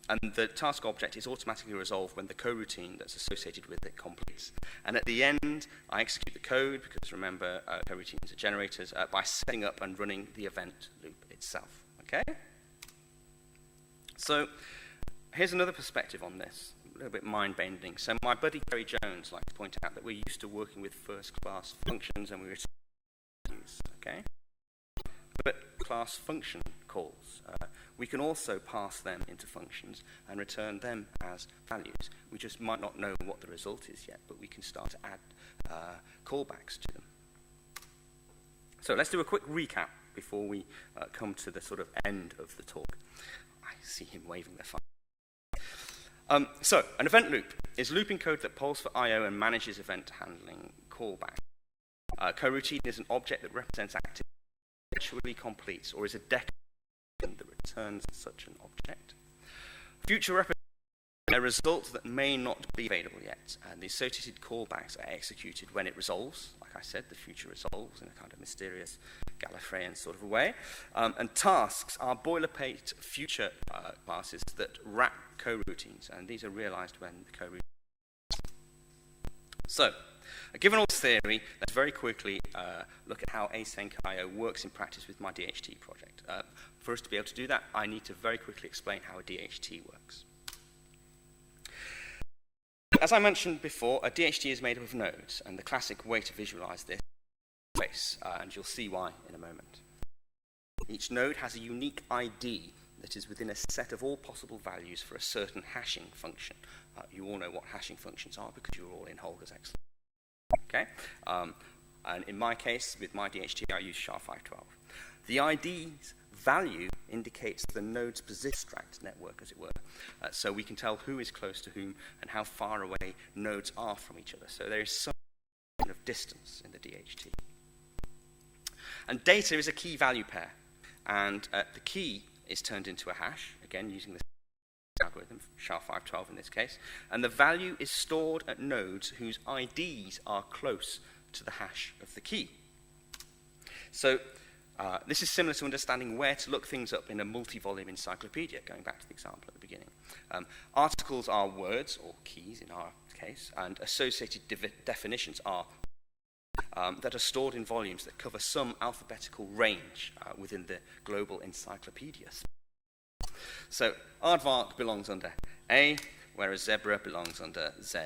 And the task object is automatically resolved when the coroutine that's associated with it completes. And at the end, I execute the code, because remember, coroutines are generators, by setting up and running the event loop itself. Okay? So here's another perspective on this, a little bit mind-bending. So my buddy Gary Jones likes to point out that we're used to working with first-class functions, and we return values. Okay? But class function calls, we can also pass them into functions and return them as values. We just might not know what the result is yet, but we can start to add callbacks to them. So let's do a quick recap before we come to the sort of end of the talk. I see him waving their phone. So an event loop is looping code that polls for I/O and manages event handling callback. Coroutine is an object that represents activity that eventually completes, or is a decoration that returns such an object. Future represents a result that may not be available yet, and the associated callbacks are executed when it resolves. Like I said, the future resolves in a kind of mysterious Gallifreyan sort of a way. And tasks are boilerplate future classes that wrap coroutines, and these are realized when the coroutine. So, given all this theory, let's very quickly look at how async I/O works in practice with my DHT project. For us to be able to do that, I need to very quickly explain how a DHT works. As I mentioned before, a DHT is made up of nodes, and the classic way to visualize this is space, and you'll see why in a moment. Each node has a unique ID that is within a set of all possible values for a certain hashing function. You all know what hashing functions are because you're all in Holger's Excel. Okay? And in my case, with my DHT, I use SHA-512. The ID's value indicates the node's position abstract network, as it were. So we can tell who is close to whom and how far away nodes are from each other. So there is some kind of distance in the DHT. And data is a key value pair. And the key is turned into a hash, again using the algorithm, SHA-512 in this case. And the value is stored at nodes whose IDs are close to the hash of the key. So this is similar to understanding where to look things up in a multi-volume encyclopedia, going back to the example at the beginning. Articles are words, or keys in our case, and associated definitions are that are stored in volumes that cover some alphabetical range within the global encyclopedia. So aardvark belongs under A, whereas zebra belongs under Z.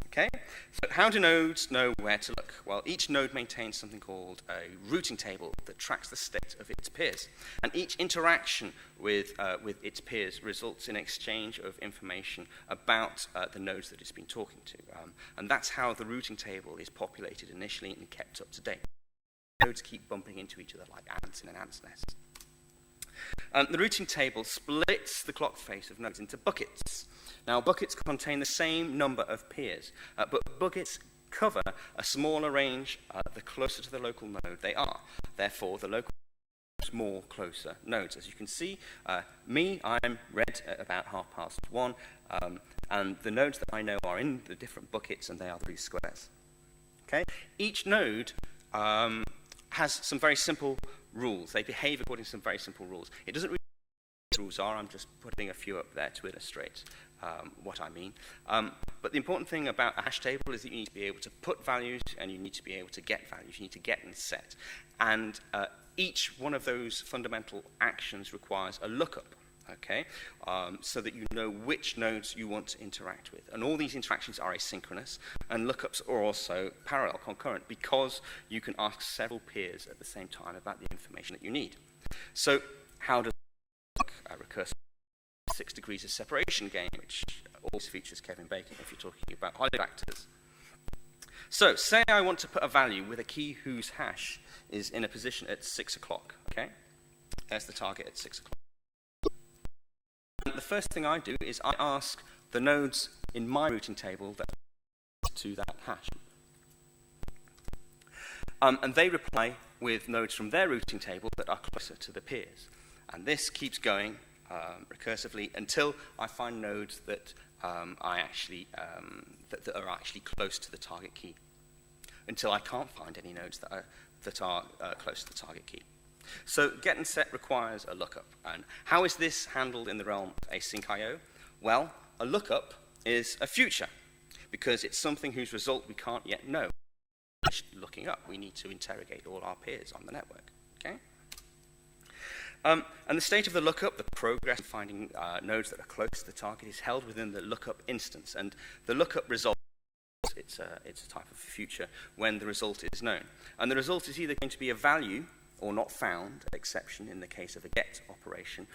Okay? So how do nodes know where to look? Well, each node maintains something called a routing table that tracks the state of its peers. And each interaction with its peers results in exchange of information about the nodes that it's been talking to. And that's how the routing table is populated initially and kept up to date. Nodes keep bumping into each other like ants in an ant's nest. The routing table splits the clock face of nodes into buckets. Now, buckets contain the same number of peers, but buckets cover a smaller range the closer to the local node they are. Therefore, the local more closer nodes. As you can see, I'm red at about 1:30, and the nodes that I know are in the different buckets, and they are these squares. Okay? Each node has some very simple rules. They behave according to some very simple rules. It doesn't really know what the rules are. I'm just putting a few up there to illustrate what I mean. But the important thing about a hash table is that you need to be able to put values and you need to be able to get values. You need to get and set. And each one of those fundamental actions requires a lookup, okay, so that you know which nodes you want to interact with. And all these interactions are asynchronous, and lookups are also parallel, concurrent, because you can ask several peers at the same time about the information that you need. So how does a recursive 6 degrees of separation game, which always features Kevin Bacon if you're talking about Holly factors. So say I want to put a value with a key whose hash is in a position at 6 o'clock, okay? There's the target at 6 o'clock. And the first thing I do is I ask the nodes in my routing table that to that hash. And they reply with nodes from their routing table that are closer to the peers. And this keeps going recursively until I find nodes that that are actually close to the target key. Until I can't find any nodes that are close to the target key. So get and set requires a lookup. And how is this handled in the realm of async I/O? Well, a lookup is a future because it's something whose result we can't yet know. Looking up, we need to interrogate all our peers on the network. Okay? And the state of the lookup, the progress of finding nodes that are close to the target, is held within the lookup instance. And the lookup result, it's a type of future when the result is known. And the result is either going to be a value or not found, exception in the case of a get operation,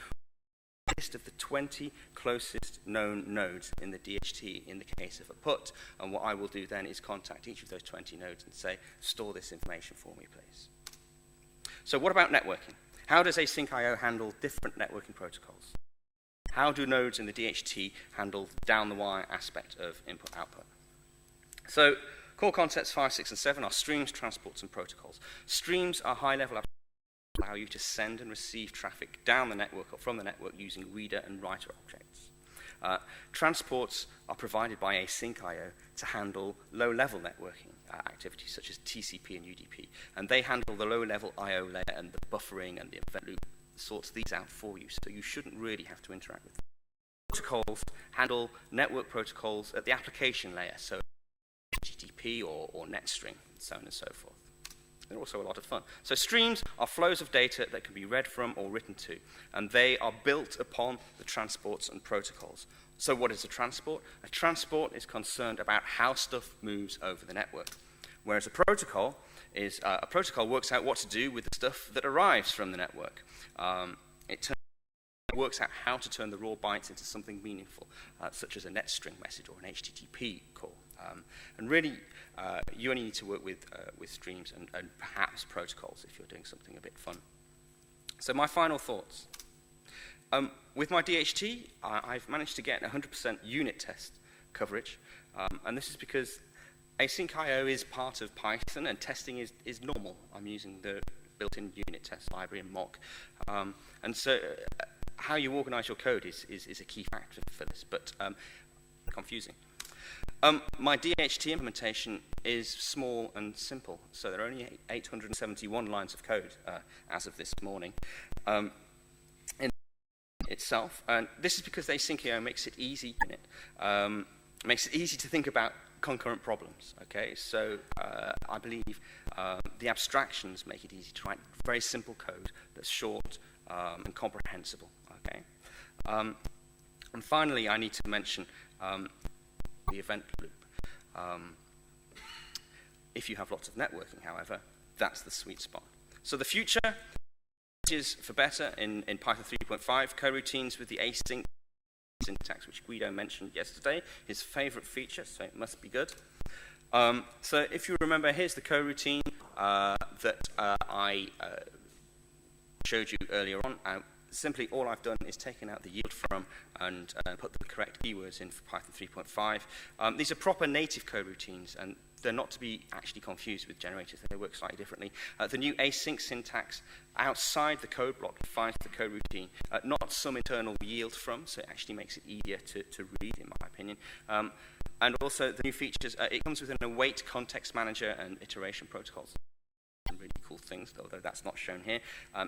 or a list of the 20 closest known nodes in the DHT in the case of a put. And what I will do then is contact each of those 20 nodes and say, store this information for me, please. So what about networking? How does async I/O handle different networking protocols? How do nodes in the DHT handle down-the-wire aspect of input-output? So core concepts 5, 6, and 7 are streams, transports, and protocols. Streams are high-level abstractions that allow you to send and receive traffic down the network or from the network using reader and writer objects. Transports are provided by async I/O to handle low-level networking activities such as TCP and UDP. And they handle the low-level I/O layer and the buffering and the event loop, sorts these out for you, so you shouldn't really have to interact with them. Protocols handle network protocols at the application layer, so HTTP or NetString, and so on and so forth. They're also a lot of fun. So streams are flows of data that can be read from or written to, and they are built upon the transports and protocols. So what is a transport? A transport is concerned about how stuff moves over the network, whereas a protocol works out what to do with the stuff that arrives from the network. It works out how to turn the raw bytes into something meaningful, such as a NetString message or an HTTP call. And really, you only need to work with streams and perhaps protocols if you're doing something a bit fun. So my final thoughts. With my DHT, I've managed to get 100% unit test coverage, and this is because async I/O is part of Python, and testing is normal. I'm using the built-in unit test library and mock. And so how you organize your code is a key factor for this, but confusing. My DHT implementation is small and simple, so there are only 871 lines of code as of this morning in itself. And this is because Asyncio makes it easy makes it easy to think about concurrent problems. Okay, so I believe the abstractions make it easy to write very simple code that's short and comprehensible. Okay, and finally, I need to mention the event loop. If you have lots of networking, however, that's the sweet spot. So the future is for better in Python 3.5, coroutines with the async syntax, which Guido mentioned yesterday, his favorite feature, so it must be good. So if you remember, here's the coroutine that I showed you earlier on. Simply all I've done is taken out the yield from and put the correct keywords in for Python 3.5. These are proper native coroutines, and they're not to be actually confused with generators. They work slightly differently. The new async syntax outside the code block defines the coroutine, not some internal yield from, so it actually makes it easier to read, in my opinion. And also the new features, it comes with an await context manager and iteration protocols. Really cool things, although that's not shown here.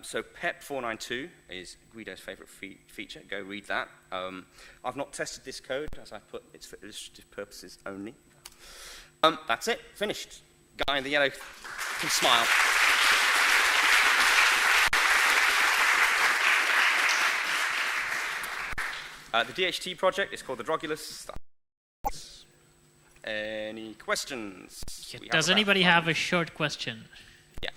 So PEP 492 is Guido's favorite feature. Go read that. I've not tested this code, as I put, it's for illustrative purposes only. That's it, finished. Guy in the yellow can smile. The DHT project is called the Drogulus. Any questions? Does anybody have a short question? Yeah.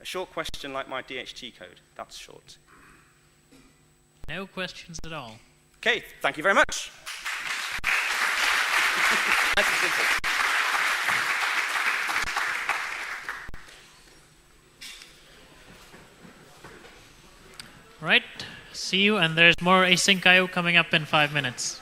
A short question like my DHT code. That's short. No questions at all. Okay, thank you very much. Nice and simple. Right, see you, and there's more Async IO coming up in 5 minutes.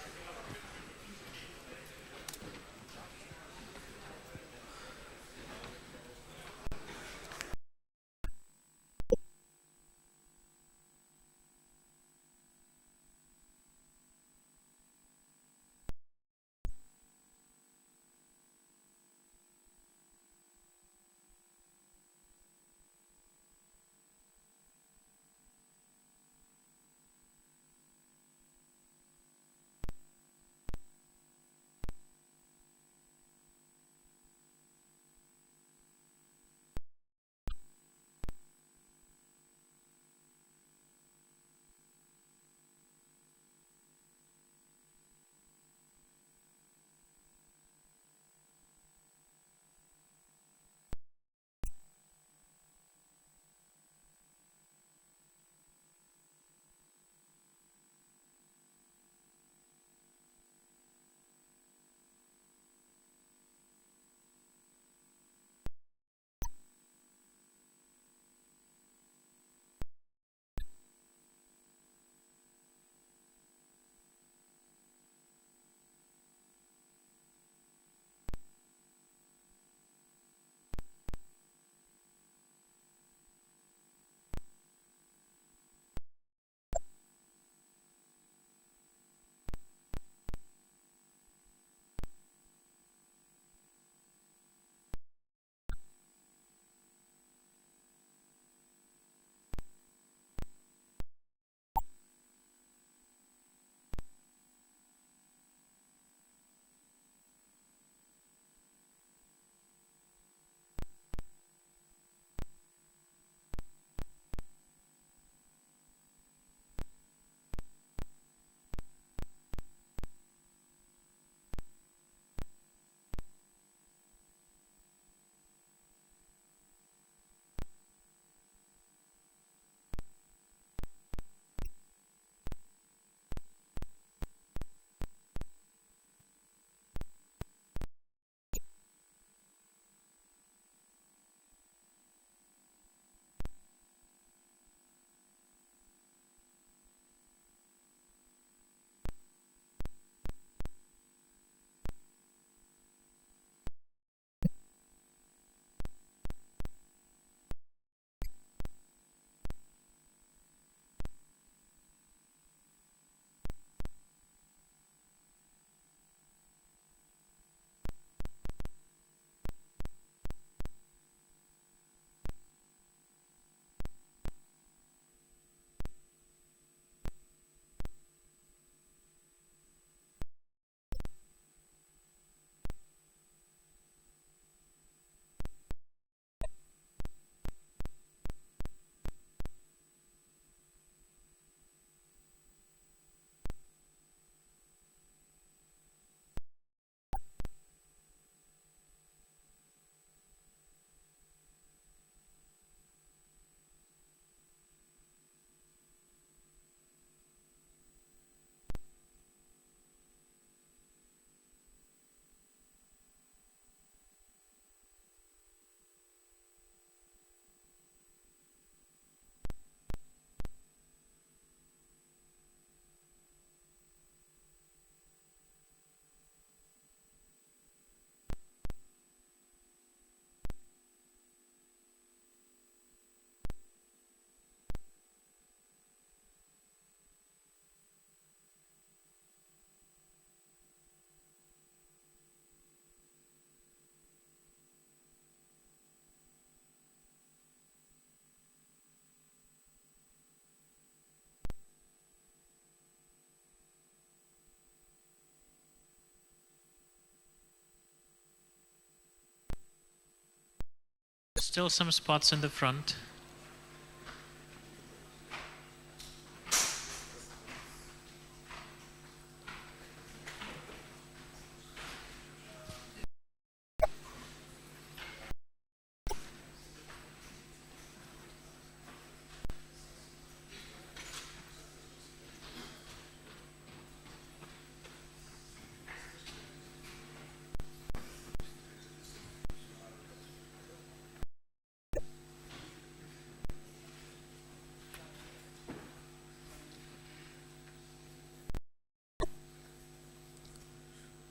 still some spots in the front.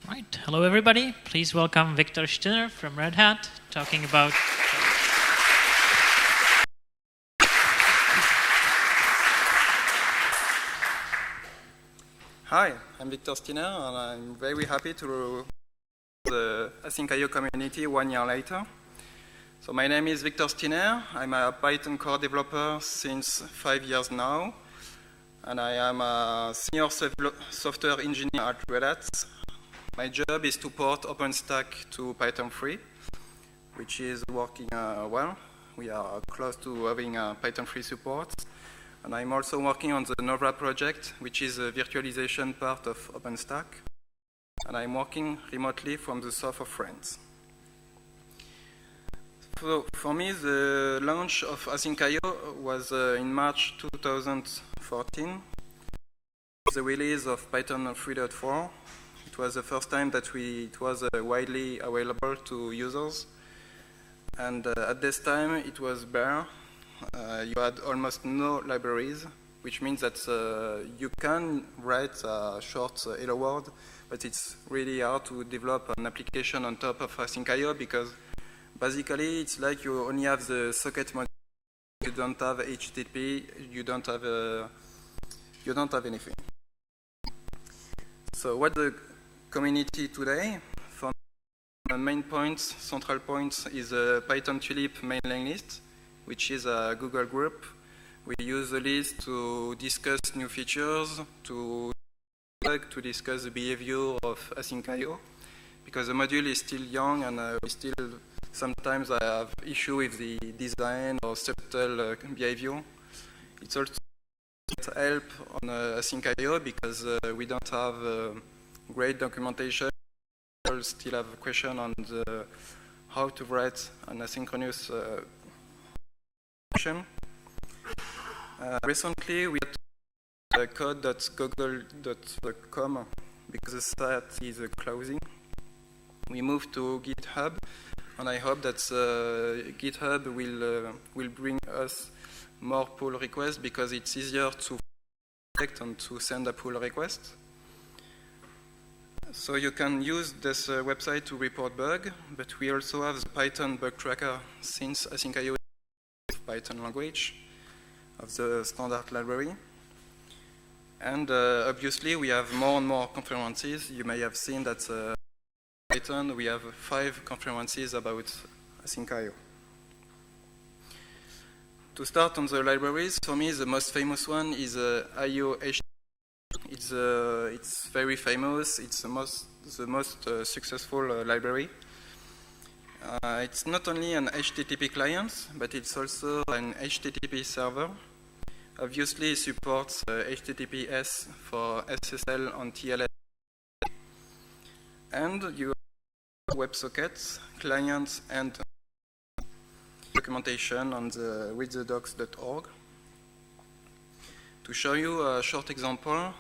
Right. Hello, everybody. Please welcome Viktor Stinner from Red Hat, talking about... Hi, I'm Viktor Stinner, and I'm very happy to the Async.io community 1 year later. So my name is Viktor Stinner. I'm a Python core developer since 5 years now, and I am a senior software engineer at Red Hat. My job is to port OpenStack to Python 3, which is working well. We are close to having Python 3 support. And I'm also working on the Nova project, which is a virtualization part of OpenStack. And I'm working remotely from the south of France. So for me, the launch of Async.io was in March 2014, the release of Python 3.4. It was the first time that it was widely available to users. And at this time, it was bare. You had almost no libraries, which means that you can write a short hello world, but it's really hard to develop an application on top of Async.io because basically it's like you only have the socket module, you don't have HTTP, you don't have anything. So what the community today, for the main points, central points, is a Python Tulip mailing list, which is a Google group. We use the list to discuss new features, to discuss the behavior of Async.io, because the module is still young and we still sometimes I have issue with the design or subtle behavior. It's also help on Async.io because we don't have great documentation. People still have a question on how to write an asynchronous function. Recently, we had code.google.com because the site is closing. We moved to GitHub, and I hope that GitHub will bring us more pull requests because it's easier to collect and to send a pull request. So you can use this website to report bug, but we also have the Python bug tracker since Async.io is Python language of the standard library. And obviously we have more and more conferences. You may have seen that Python, we have 5 conferences about Async.io. To start on the libraries, for me the most famous one is IOHTTP. It's very famous. It's the most successful library. It's not only an HTTP client, but it's also an HTTP server. Obviously, it supports HTTPS for SSL on TLS. And you have WebSockets, clients, and documentation on the readthedocs.org. To show you a short example,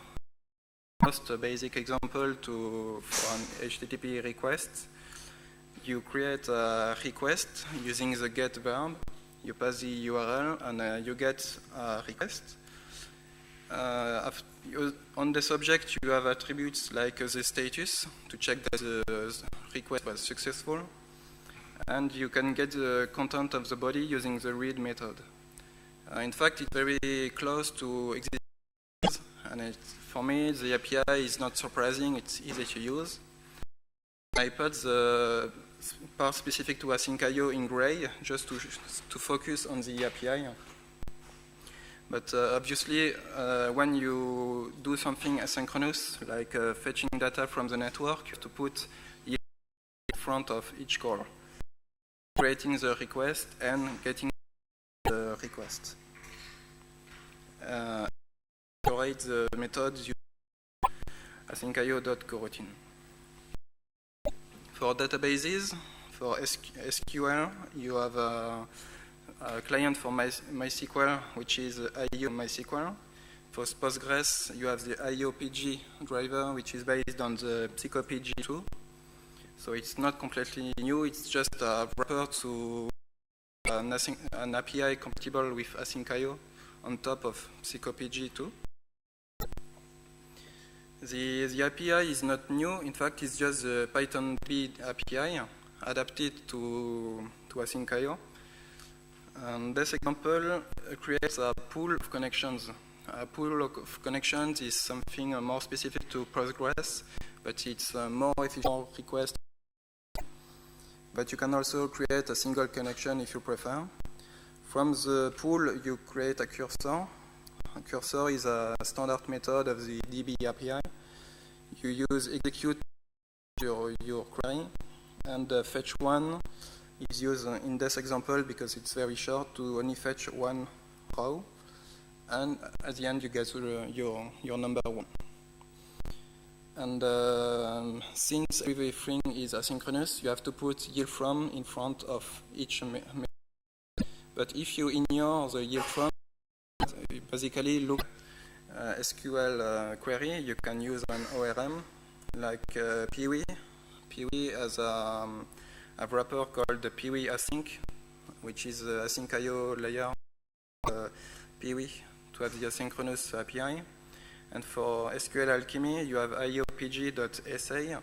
most basic example for an HTTP request, you create a request using the get verb. You pass the URL and you get a request. On the subject, you have attributes like the status to check that the request was successful. And you can get the content of the body using the read method. In fact, it's very close to existing. And for me, the API is not surprising. It's easy to use. I put the part specific to Async.io in gray just to focus on the API. But obviously, when you do something asynchronous, like fetching data from the network, you have to put in front of each call. creating the request and getting the request. Create the method using asyncio.coroutine. For databases, for SQL, you have a client for MySQL, which is IO MySQL. For Postgres, you have the IOPG driver, which is based on the PsychoPG2. So it's not completely new, it's just a wrapper to an API compatible with asyncio on top of PsychoPG2. The API is not new, in fact it's just the Python API adapted to asyncio. And this example creates a pool of connections. A pool of connections is something more specific to Postgres, but it's more efficient request. But you can also create a single connection if you prefer. From the pool, you create a cursor. A cursor is a standard method of the DB API. You use execute your query, and fetch one is used in this example because it's very short to only fetch one row, and at the end you get your number one. And since everything is asynchronous, you have to put yield from in front of each method. But if you ignore the yield from, you basically look SQL query, you can use an ORM like Piwi. Piwi has a wrapper called the Piwi Async, which is the asyncio layer of Piwi to have the asynchronous API. And for SQL Alchemy, you have iopg.sa,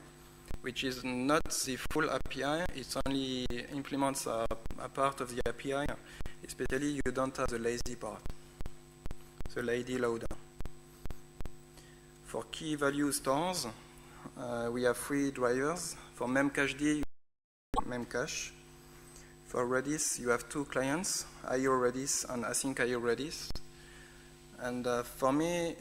which is not the full API, it only implements a part of the API, especially you don't have the lazy part, the lazy loader. For key value stores, we have three drivers. For memcached, memcache. For Redis, you have two clients, IO Redis and async IO Redis. And for me,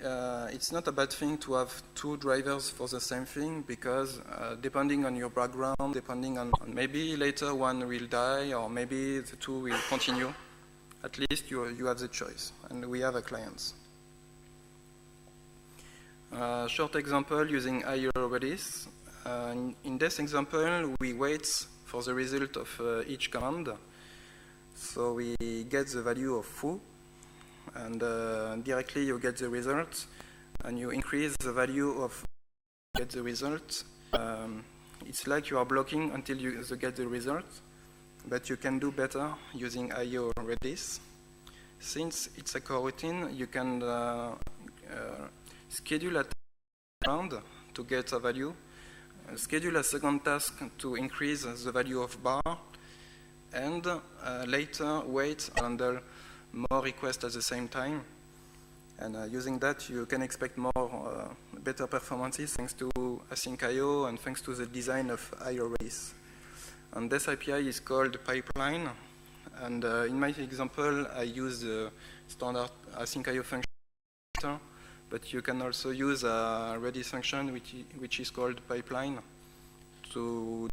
it's not a bad thing to have two drivers for the same thing, because depending on your background, depending on maybe later one will die, or maybe the two will continue, at least you have the choice, and we have a client. Short example using IO Redis. In this example, we wait for the result of each command. So we get the value of foo, and directly you get the result, and you increase the value of get the result. It's like you are blocking until you get the result, but you can do better using IO Redis. Since it's a coroutine, you can schedule a round to get a value, schedule a second task to increase the value of bar, and later wait and handle more requests at the same time. And using that, you can expect more better performances thanks to asyncio and thanks to the design of IO Redis. And this API is called pipeline. And in my example, I use the standard asyncio function, but you can also use a Redis function which is called pipeline to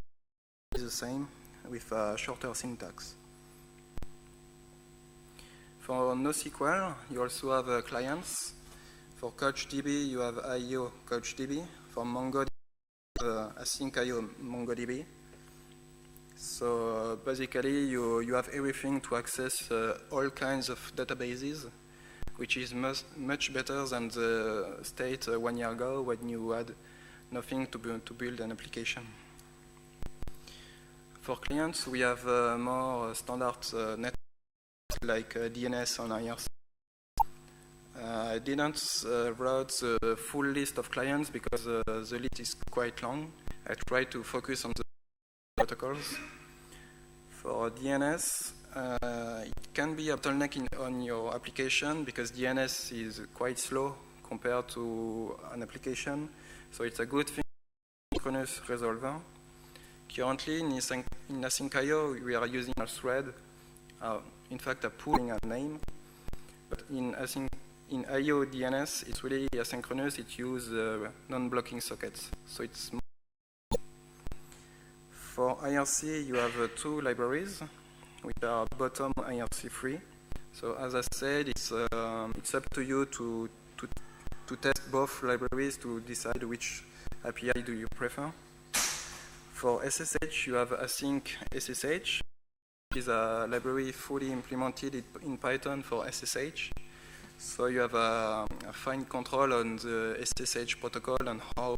do the same with a shorter syntax. For NoSQL, you also have clients. For CouchDB, you have IO CouchDB. For MongoDB, async IO MongoDB. So basically, you have everything to access all kinds of databases, which is much better than the state 1 year ago when you had nothing to build an application. For clients, we have more standard networks like DNS on IRC. I didn't write the full list of clients because the list is quite long. I tried to focus on the protocols. For DNS, it can be a bottleneck on your application because DNS is quite slow compared to an application. So it's a good thing, synchronous resolver. Currently in asyncio, we are using a thread, in fact a pooling a name. But in IO DNS, it's really asynchronous. It uses non-blocking sockets. So it's For IRC, you have two libraries, which are bottom IRC free. So as I said, it's up to you to test both libraries to decide which API do you prefer. For SSH, you have async SSH, which is a library fully implemented in Python for SSH. So you have a fine control on the SSH protocol and how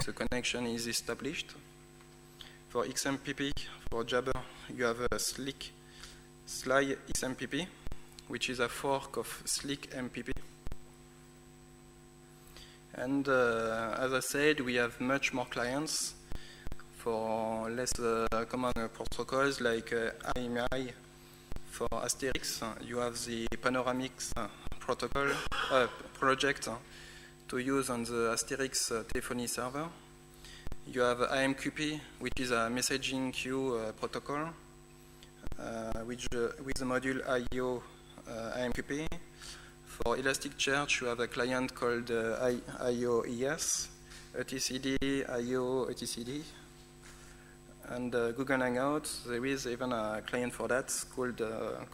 the connection is established. For XMPP, for Jabber, you have a Sly XMPP, which is a fork of Slick MPP. And as I said, we have much more clients for less common protocols like IMI. For Asterix, you have the Panoramix protocol project to use on the Asterix telephony server. You have AMQP, which is a messaging queue protocol, with the module IO AMQP. For Elasticsearch, you have a client called IOES, etcd, IO etcd. And Google Hangouts, there is even a client for that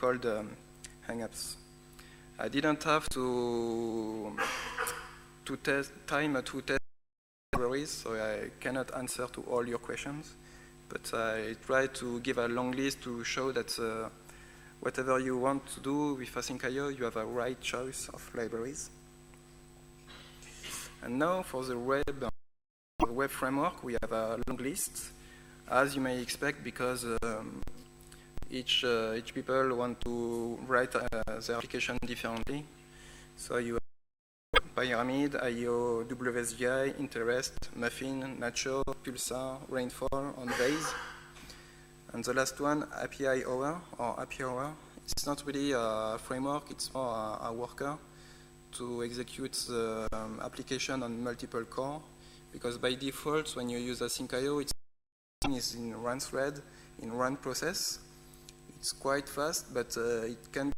called Hangouts. I didn't have to test libraries, so I cannot answer to all your questions. But I try to give a long list to show that whatever you want to do with Async.io, you have a right choice of libraries. And now for the web framework, we have a long list, as you may expect, because each people want to write their application differently. So you have Pyramid, IO, WSGI, Interest, Muffin, Nacho, Pulsar, Rainfall, and Vase. And the last one, API Hour, or API Hour. It's not really a framework, it's more a worker to execute the application on multiple core. Because by default, when you use Async.io, it's in one thread, in one process. It's quite fast, but it can be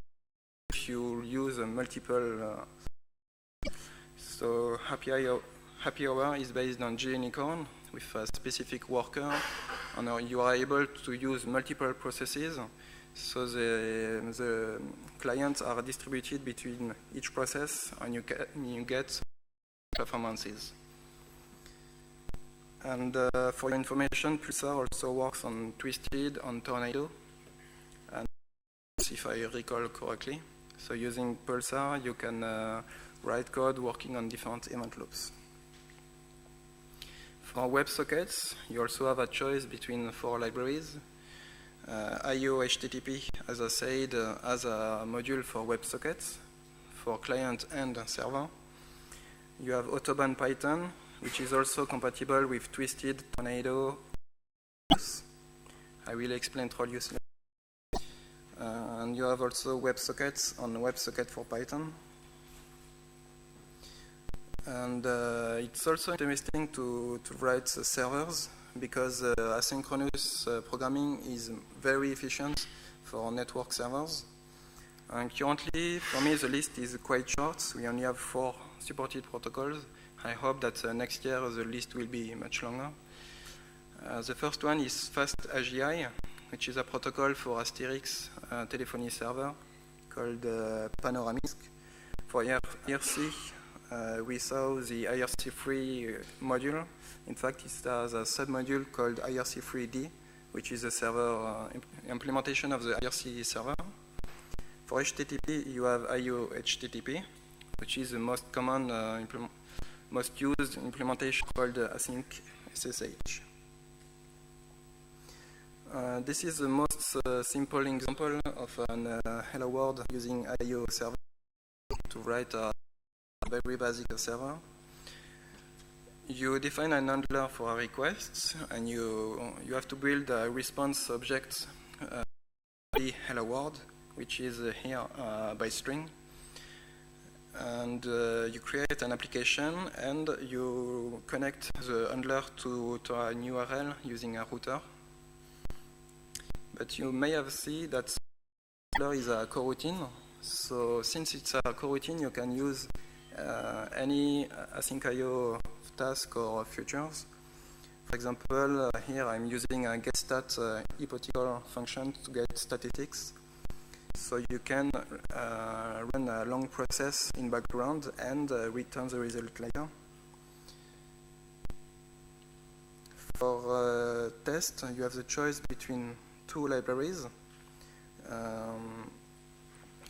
if you use multiple. So Happy Hour is based on JUnicorn with a specific worker, and you are able to use multiple processes. So the clients are distributed between each process, and you get performances. And for your information, Pulsar also works on Twisted, on Tornado, and if I recall correctly. So using Pulsar, you can write code working on different event loops. For WebSockets, you also have a choice between 4 libraries. IO HTTP, as I said, has a module for WebSockets, for client and server. You have Autobahn Python, which is also compatible with Twisted, Tornado. I will explain Trollius later. And you have also WebSockets on WebSocket for Python. And it's also interesting to write servers, because asynchronous programming is very efficient for network servers. And currently, for me, the list is quite short. We only have 4 supported protocols. I hope that next year the list will be much longer. The first one is FastAGI, which is a protocol for Asterix telephony server called Panoramix. For IRC, we saw the IRC3 module. In fact, it has a submodule called IRC3D, which is a server implementation of the IRC server. For HTTP, you have IO HTTP, which is the most common, most used implementation called Async SSH. This is the most simple example of an Hello World using IO server to write a very basic server. You define an handler for a request, and you have to build a response object, Hello World, which is here by string. And you create an application, and you connect the handler to an URL using a router. But you may have seen that the handler is a coroutine. So since it's a coroutine, you can use any Async.io task or features. For example, here I'm using a getStat hypothetical function to get statistics. So you can run a long process in background and return the result later. For test, you have the choice between two libraries.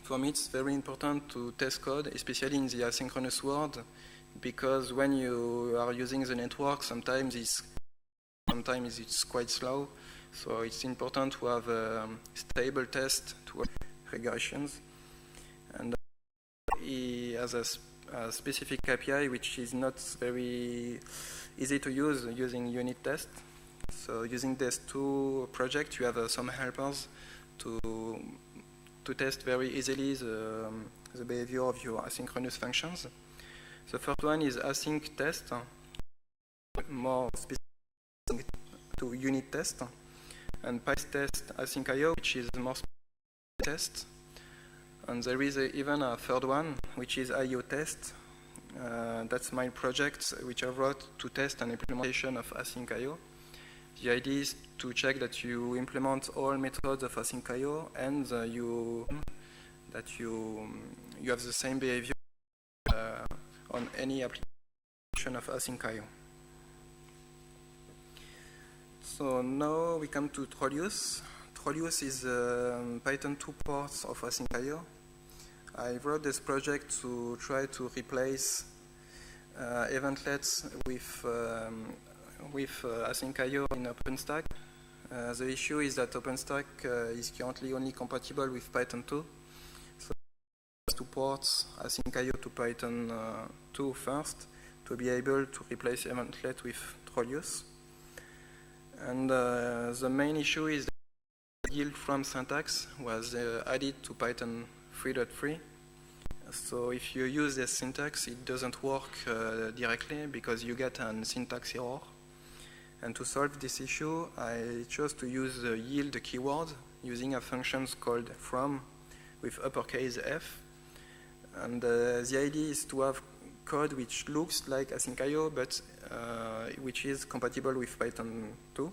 For me, it's very important to test code, especially in the asynchronous world, because when you are using the network, sometimes it's quite slow. So it's important to have a stable test to regressions. And he has a specific API which is not very easy to use using unit test. So using these two projects, you have some helpers to test very easily the behavior of your asynchronous functions. The first one is async test, more specific to unit test, and PyTest async.io, which is more specific test. And there is even a third one, which is IO test. That's my project, which I wrote to test an implementation of async.io. The idea is to check that you implement all methods of async.io and you have the same behavior on any application of async.io. So now we come to Trollius. Trollius is Python 2 parts of async.io. I wrote this project to try to replace eventlets with async.io in OpenStack. The issue is that OpenStack is currently only compatible with Python 2. So to port async.io to Python 2 first to be able to replace eventlet with Trollius. And the main issue is that yield from syntax was added to Python 3.3. So if you use this syntax, it doesn't work directly because you get a syntax error. And to solve this issue, I chose to use the yield keyword using a function called from with uppercase F. And the idea is to have code which looks like async.io, but which is compatible with Python 2.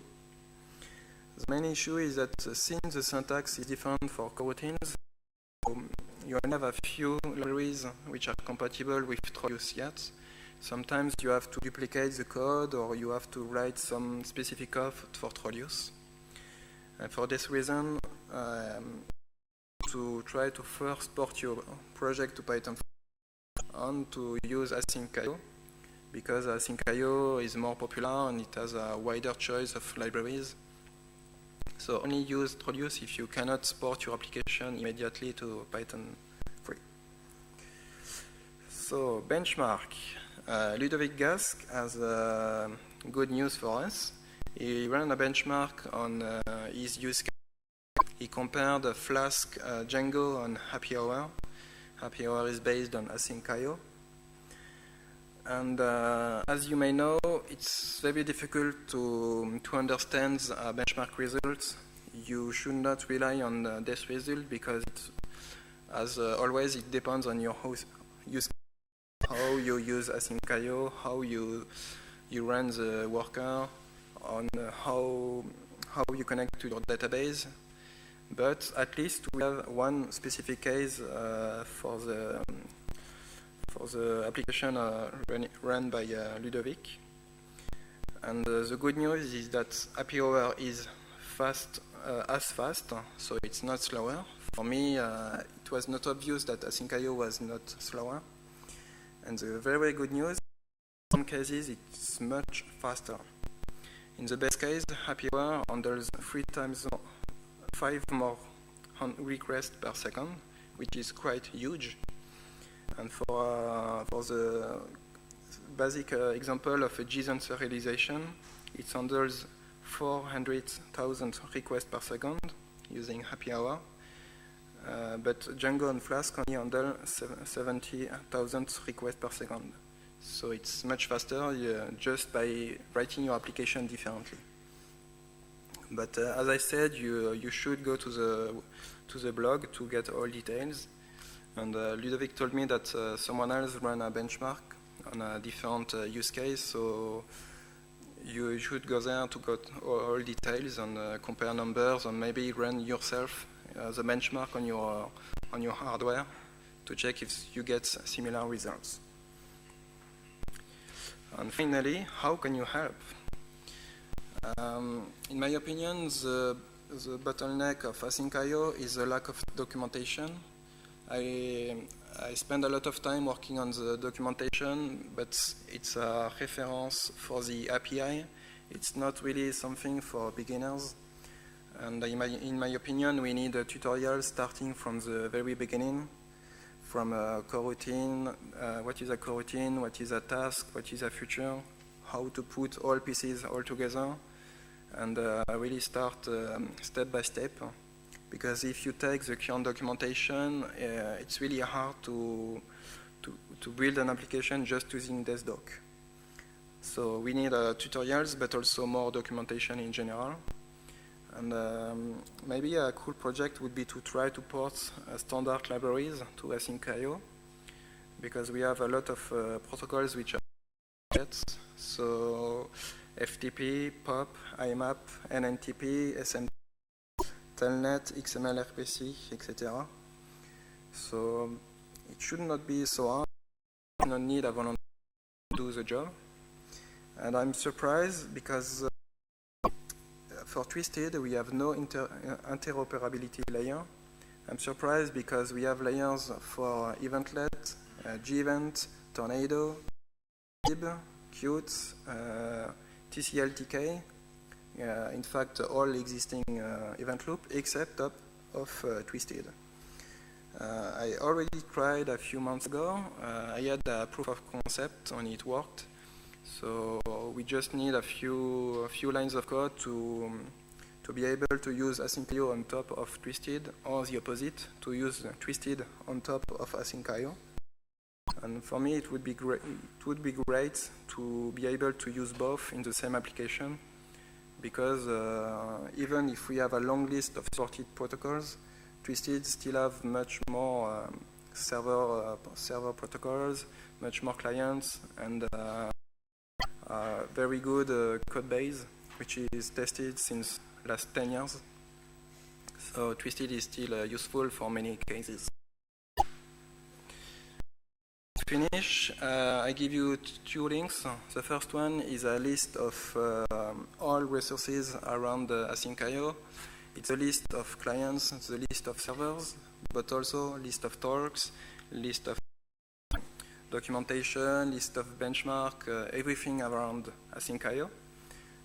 The main issue is that since the syntax is different for coroutines, you only have a few libraries which are compatible with Trollius yet. Sometimes you have to duplicate the code or you have to write some specific code for Trollius. And for this reason, to try to first port your project to Python 4 and to use async.io because async.io is more popular and it has a wider choice of libraries. So only use Trollius if you cannot port your application immediately to Python 3. So benchmark. Ludovic Gasque has good news for us. He ran a benchmark on his use case. He compared Flask, Django, and Happy Hour. Happy Hour is based on async.io. And as you may know, it's very difficult to understand benchmark results. You should not rely on this result because, as always, it depends on your use case. How you use async.io, how you run the worker, on how you connect to your database. But at least we have one specific case for the application run by Ludovic. And the good news is that Happy Hour is fast, so it's not slower. For me, it was not obvious that async.io was not slower. And the very good news, in some cases, it's much faster. In the best case, Happy Hour handles 5 more requests per second, which is quite huge. And for the basic example of a JSON serialization, it handles 400,000 requests per second using Happy Hour. But Django and Flask only handle 70,000 requests per second. So it's much faster just by writing your application differently. But as I said, you should go to the blog to get all details. And Ludovic told me that someone else ran a benchmark on a different use case. So you should go there to get all details and compare numbers, and maybe run yourself the benchmark on your hardware to check if you get similar results. And finally, how can you help? In my opinion, the bottleneck of Async.io is the lack of documentation. I spend a lot of time working on the documentation, but it's a reference for the API. It's not really something for beginners. And in my opinion, we need a tutorial starting from the very beginning, from a coroutine, what is a coroutine, what is a task, what is a feature, how to put all pieces all together, and really start step by step. Because if you take the current documentation, it's really hard to build an application just using DeskDoc. So we need tutorials, but also more documentation in general. And maybe a cool project would be to try to port standard libraries to Async.io, because we have a lot of protocols which are sets. So FTP, POP, IMAP, NNTP, SMTP, Telnet, XML RPC, etc. So it should not be so hard. You do not need a volunteer to do the job. And I'm surprised because for Twisted we have no interoperability layer. I'm surprised because we have layers for Eventlet, Gevent, Tornado, Qt, TCL/TK. In fact, all existing event loop except of Twisted. I already tried a few months ago. I had a proof of concept and it worked. So we just need a few lines of code to be able to use Async.io on top of Twisted, or the opposite, to use Twisted on top of Async.io. And for me, it would be great. It would be great to be able to use both in the same application. Because even if we have a long list of sorted protocols, Twisted still have much more server protocols, much more clients, and very good code base, which is tested since last 10 years. So Twisted is still useful for many cases. To finish, I give you two links. The first one is a list of all resources around Async.io. It's a list of clients, it's a list of servers, but also a list of talks, list of documentation, list of benchmark, everything around Async.io.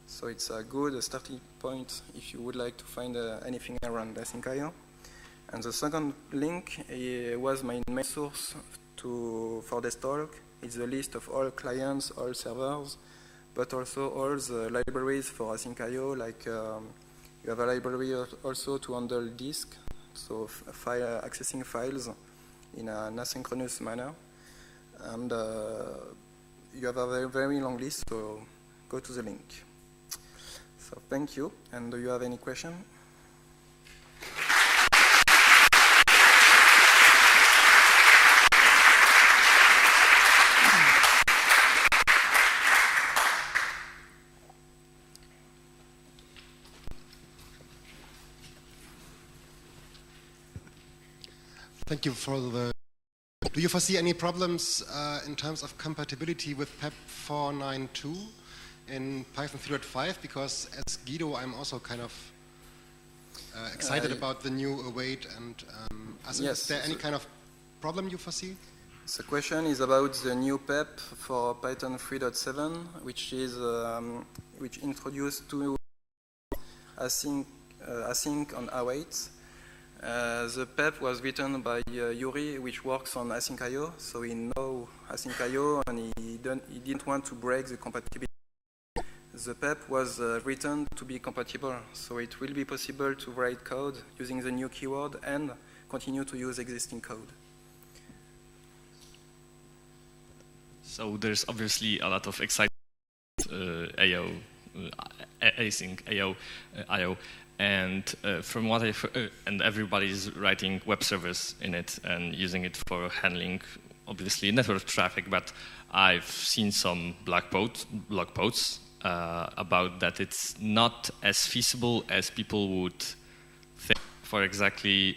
So it's a good starting point if you would like to find anything around Async.io. And the second link was my main source for this talk. It's a list of all clients, all servers, but also all the libraries for Async.io, like you have a library also to handle disk, so accessing files in an asynchronous manner. And you have a very, very long list, so go to the link. So thank you, and do you have any question? Thank you for the... Do you foresee any problems in terms of compatibility with PEP 4.9.2 in Python 3.5? Because as Guido, I'm also kind of excited about the new await. And yes, is there any kind of problem you foresee? The question is about the new PEP for Python 3.7, which introduced two async and await. The PEP was written by Yuri, which works on Async.io, so he knows Async.io and he didn't want to break the compatibility. The PEP was written to be compatible, so it will be possible to write code using the new keyword and continue to use existing code. So there's obviously a lot of excitement Async.io, IO. And from what and everybody's writing web servers in it and using it for handling, obviously, network traffic. But I've seen some blog posts about that it's not as feasible as people would think. For exactly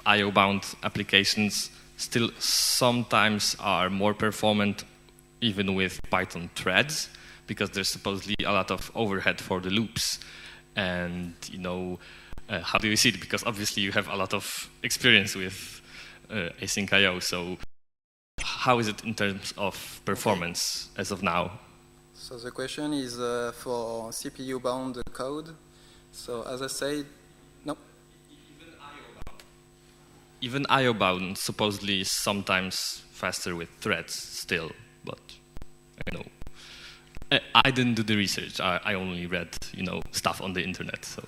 IO-bound applications still sometimes are more performant even with Python threads, because there's supposedly a lot of overhead for the loops. And, you know, how do you see it? Because obviously you have a lot of experience with async IO, so how is it in terms of performance as of now? So the question is for CPU-bound code. So as I said, no. Even IO-bound supposedly is sometimes faster with threads still, but you know, I didn't do the research. I only read, you know, stuff on the internet. So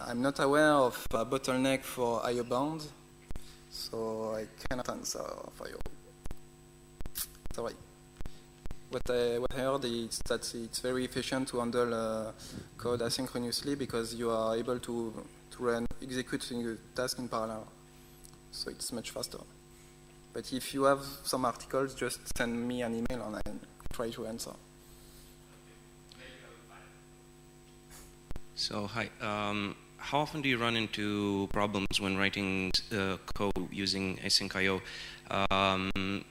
I'm not aware of a bottleneck for IO-bound, so I cannot answer for you. Sorry. What I heard is that it's very efficient to handle code asynchronously because you are able to execute a task in parallel. So it's much faster. But if you have some articles, just send me an email and I'll try to answer. So, hi. How often do you run into problems when writing code using async IO?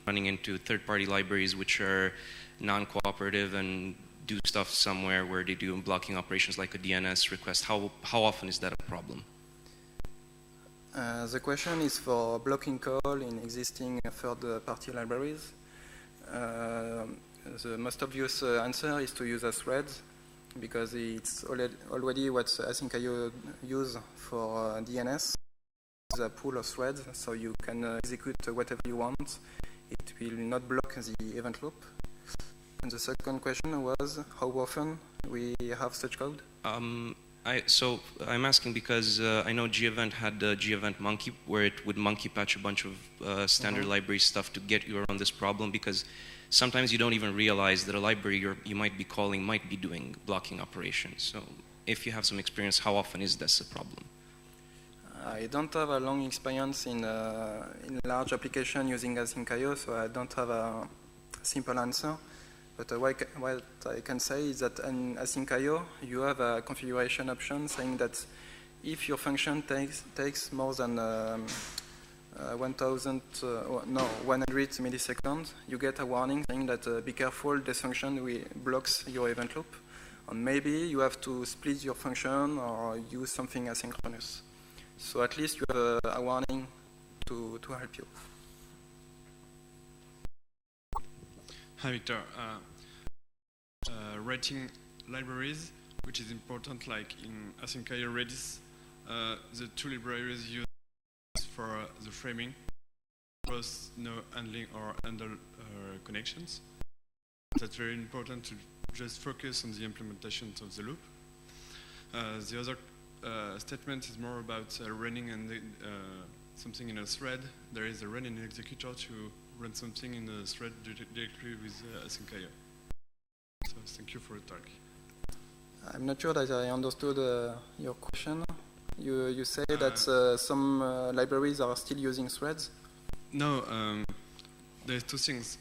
Running into third-party libraries which are non-cooperative and do stuff somewhere where they do blocking operations like a DNS request. How often is that a problem? The question is for blocking call in existing third-party libraries. The most obvious answer is to use a thread, because it's already what async.io use for DNS. It's a pool of threads, so you can execute whatever you want. It will not block the event loop. And the second question was how often we have such code? So I'm asking because I know Gevent had the Gevent monkey, where it would monkey patch a bunch of standard library stuff to get you around this problem, because sometimes you don't even realize that a library you might be calling might be doing blocking operations. So if you have some experience, how often is this a problem? I don't have a long experience in large application using async.io, so I don't have a simple answer. But what I can say is that in async.io, you have a configuration option saying that if your function takes more than 100 milliseconds, you get a warning saying that be careful, this function blocks your event loop. And maybe you have to split your function or use something asynchronous. So at least you have a warning to help you. Hi, Victor. Writing libraries, which is important, like in async.io Redis, the two libraries used for the framing, both no handling or handle connections. That's very important to just focus on the implementation of the loop. The other statement is more about running something in a thread. There is a running executor to run something in a thread directly with async.io. So thank you for the talk. I'm not sure that I understood your question. You say that some libraries are still using threads? No, there's two things.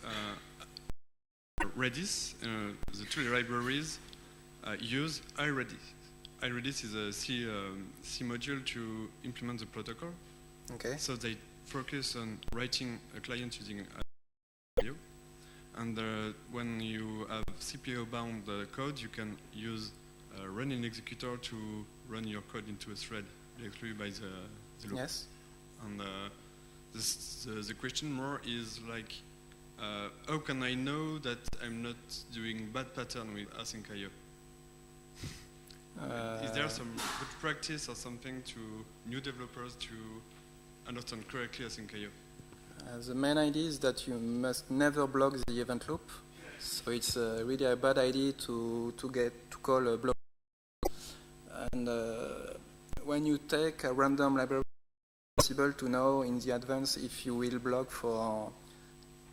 Redis, the two libraries use iRedis. iRedis is a C module to implement the protocol. Okay. So they focus on writing a client using IO. And when you have CPU-bound code, you can use a running executor to run your code into a thread directly by the loop. Yes. And the question more is like, how can I know that I'm not doing bad pattern with async.io? Is there some good practice or something to new developers to understand correctly async.io? The main idea is that you must never block the event loop. So it's really a bad idea to call a block. And when you take a random library, it's possible to know in the advance if you will block for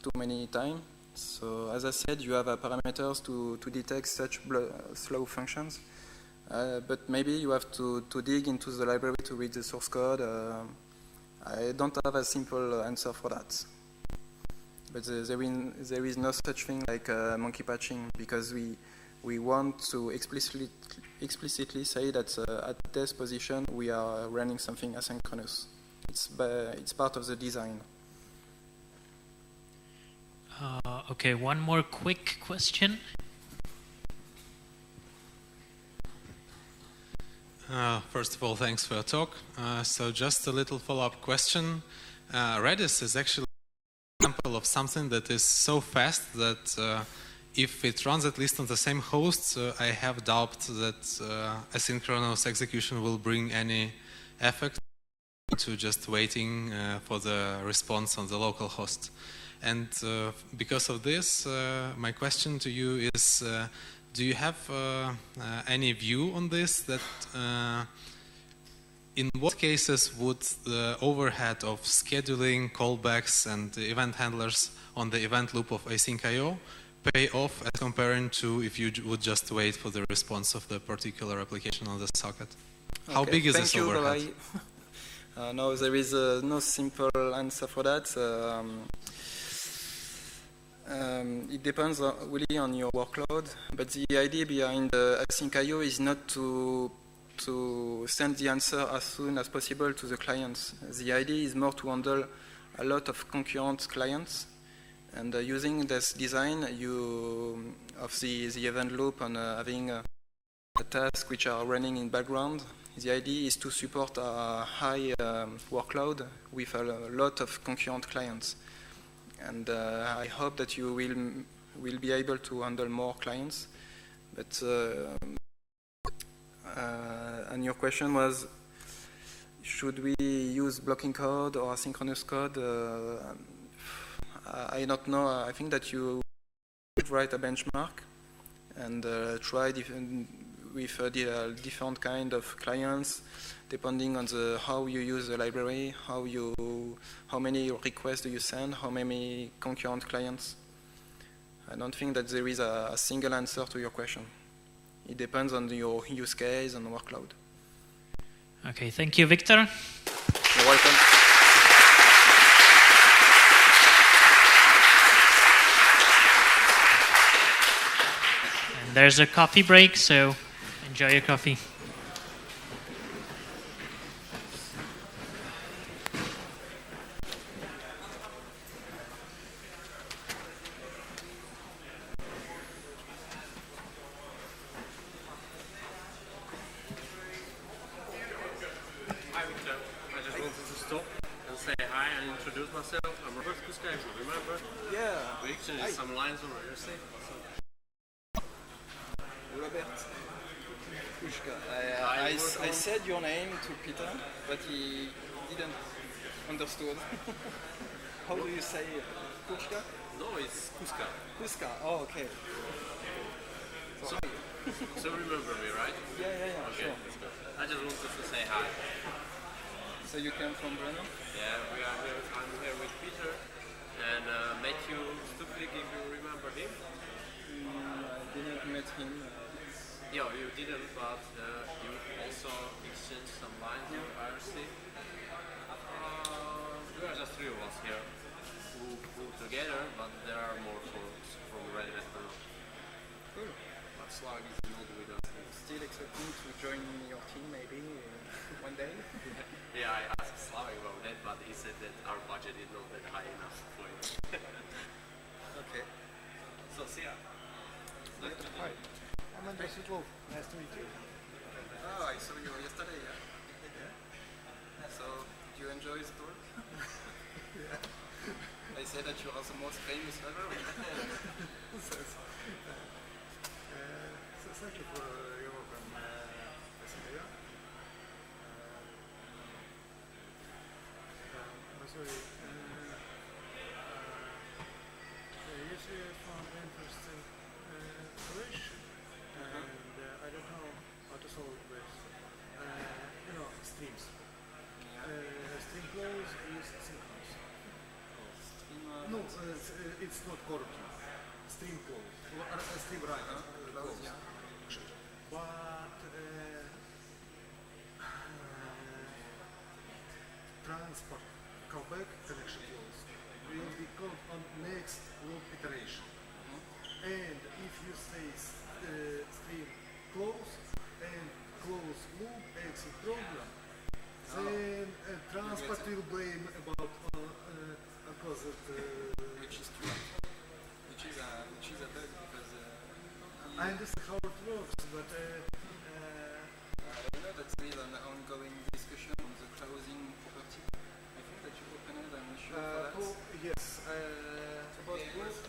too many times. So as I said, you have parameters to detect such slow functions. But maybe you have to dig into the library to read the source code. I don't have a simple answer for that. but there is no such thing like monkey patching, because we want to explicitly say that at this position we are running something asynchronous. It's part of the design. Okay, one more quick question. First of all, thanks for your talk. So just a little follow-up question. Redis is actually an example of something that is so fast that if it runs at least on the same host, I have doubt that asynchronous execution will bring any effect to just waiting for the response on the local host. And because of this, my question to you is, do you have any view on this, that in what cases would the overhead of scheduling callbacks and event handlers on the event loop of async.io pay off as comparing to if you would just wait for the response of the particular application on the socket? How big is this overhead? No, there is no simple answer for that. It depends really on your workload, but the idea behind async.io is not to send the answer as soon as possible to the clients. The idea is more to handle a lot of concurrent clients, and using this design of the event loop and having a task which are running in background. The idea is to support a high workload with a lot of concurrent clients. And I hope that you will be able to handle more clients. But and your question was, should we use blocking code or asynchronous code? I don't know. I think that you should write a benchmark and try with different kind of clients, depending on how you use the library, how many requests do you send, how many concurrent clients. I don't think that there is a single answer to your question. It depends on your use case and workload. Okay, thank you, Victor. You're welcome. And there's a coffee break, so enjoy your coffee. Hi, Victor. I just wanted to stop and say hi and introduce myself. I'm Robert Kuska, if you remember. Yeah. We exchanged some lines over here. Robert Kuska. I said your name to Peter, but he didn't understood. How do you say Kuska? No, it's Kuska. Kuska. Oh, okay. So remember me, right? Yeah, okay, sure. Let's go. I just wanted to say hi. So you came from Brno? Yeah, I'm here with Peter and Matthew Stuplik, if you remember him. I didn't meet him. Yeah, you didn't, but you also exchanged some lines with IRC. We are just three of us here who together, but there are more folks from Readiness Brno. Cool. But Slag is not with us. Still expecting to join your team maybe one day? Yeah, I asked Slavik about that, but he said that our budget is not that high enough for it. Okay. So, see ya. Nice to meet you. Hi. I'm Andrei Sutlov. Nice to meet you. Oh, I saw you yesterday, yeah? So, did you enjoy the tour? Yeah. I said that you are the most famous ever. So thank you for your work on Async.io. Sorry. Usually I found interesting solution, and I don't know how to solve it with streams. Stream close is synchronous. No, it's not coroutine. Stream close. Stream right. Close. But transport callback connection close. will be called on next loop iteration. And if you say stream close and close loop exit program, then transport will blame about opposite. Which is true. Which is a bug because. I understand how it works, but. I know that there is an ongoing discussion on the closing property. I think that you opened it, I'm not sure for that. Oh, yes. About close.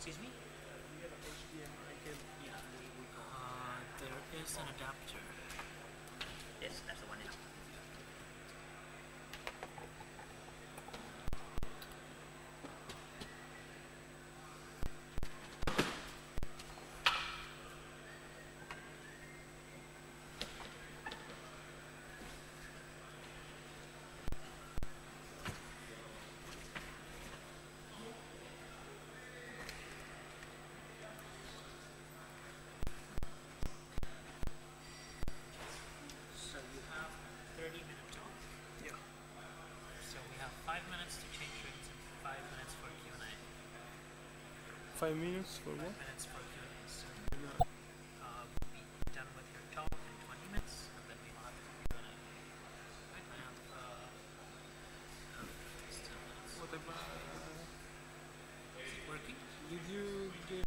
Excuse me? There is an adapter. Yes, that's the one. So you have 30-minute talk. Yeah. So we have 5 minutes to change rooms and 5 minutes for Q&A. 5 minutes for 5 what? minutes for Q&A. So we'll be done with your talk in 20 minutes, and then we'll have Q&A. Right? And still minutes. What about? Is it working? Did you get?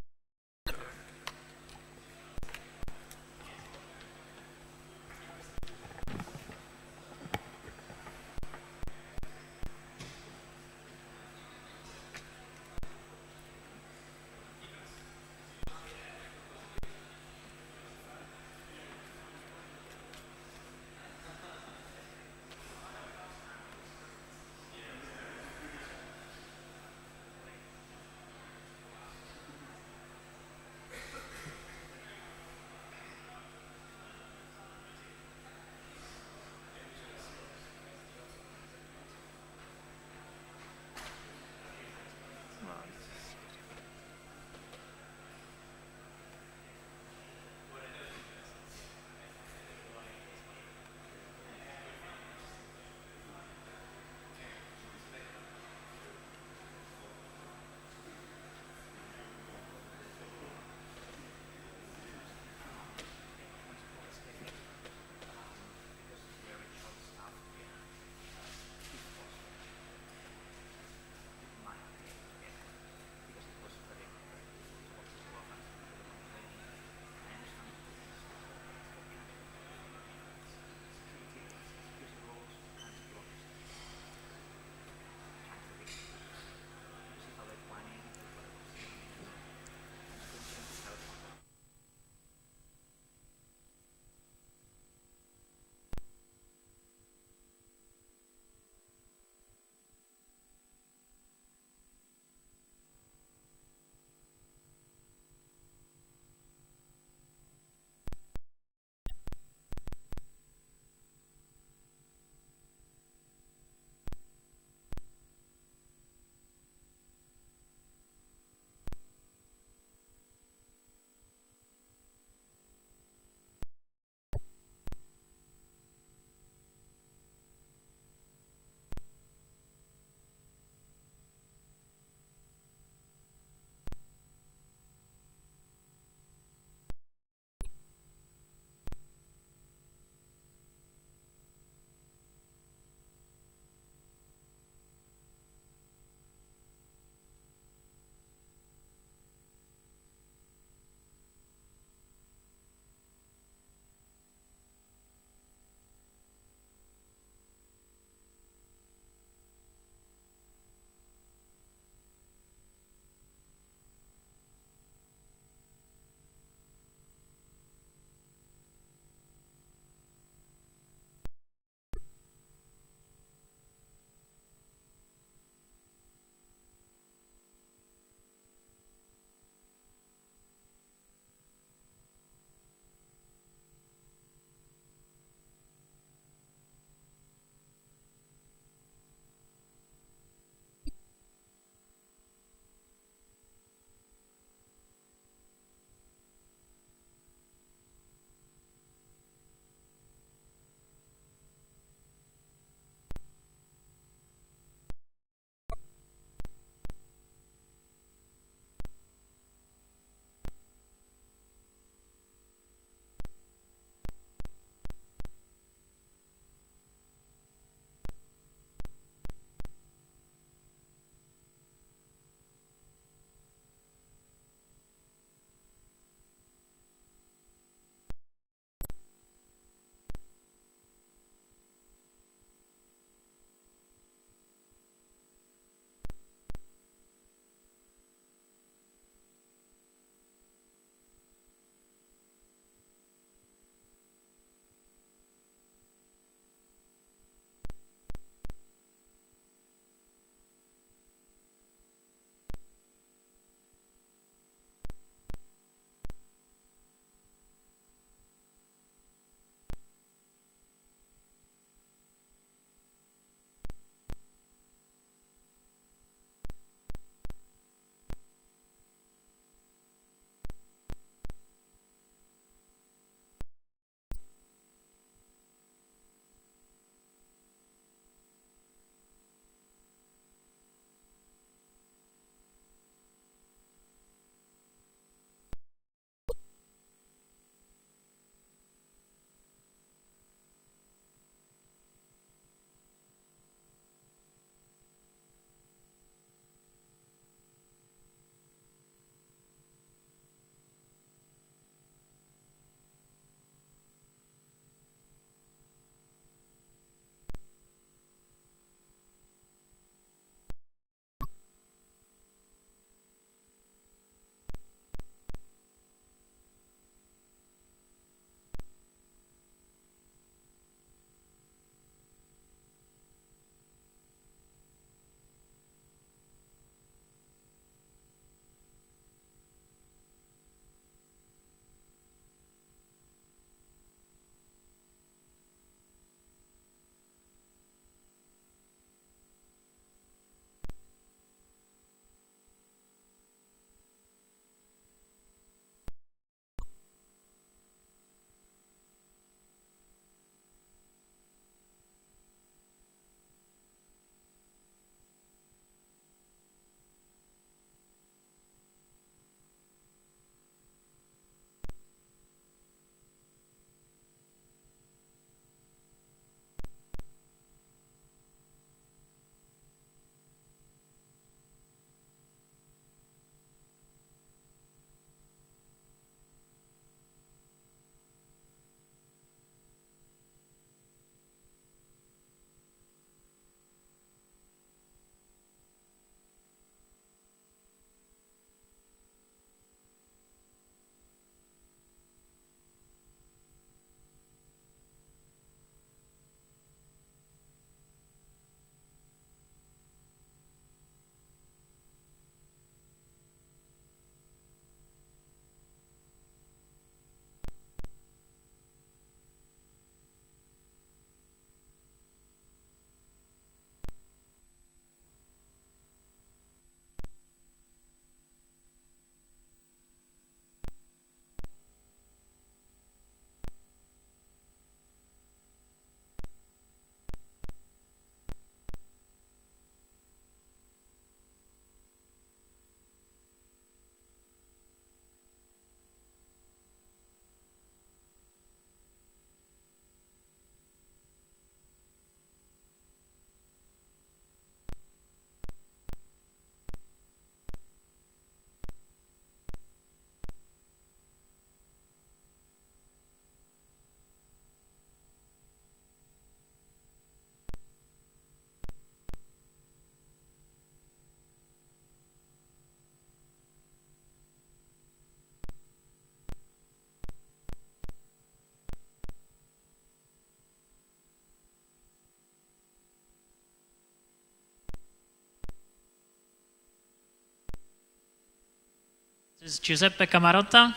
This is Giuseppe Camarotta,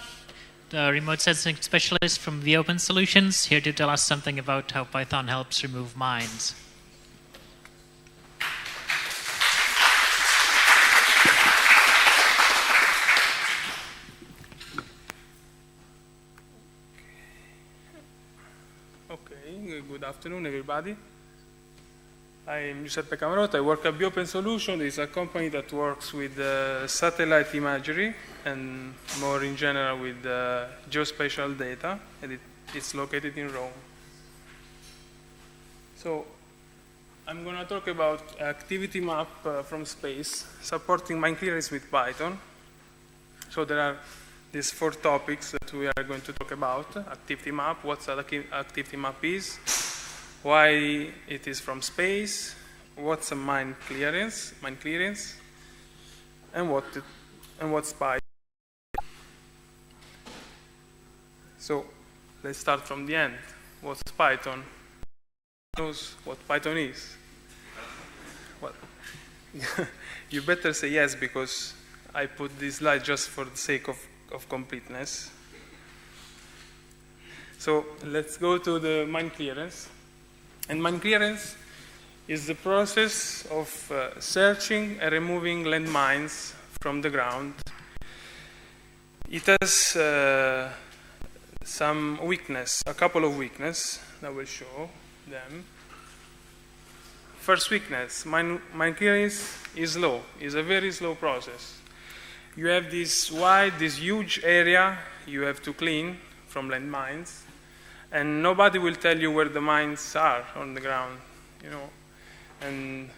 the remote sensing specialist from vOpen Solutions, here to tell us something about how Python helps remove mines. Okay, good afternoon, everybody. I'm Giuseppe Camarotta. I work at vOpen Solutions. It's a company that works with satellite imagery and more in general with geospatial data, and it's located in Rome. So I'm going to talk about activity map from space, supporting mine clearance with Python. So there are these 4 topics that we are going to talk about. Activity map, what an activity map is, why it is from space, what's a mine clearance, and what's Python. So let's start from the end. What's Python? Who knows what Python is? Well, you better say yes, because I put this slide just for the sake of completeness. So let's go to the mine clearance. And mine clearance is the process of searching and removing landmines from the ground. It has some weakness, a couple of weaknesses. I will show them. First weakness, mine clearance is slow. It's a very slow process. You have this huge area you have to clean from landmines, and nobody will tell you where the mines are on the ground, And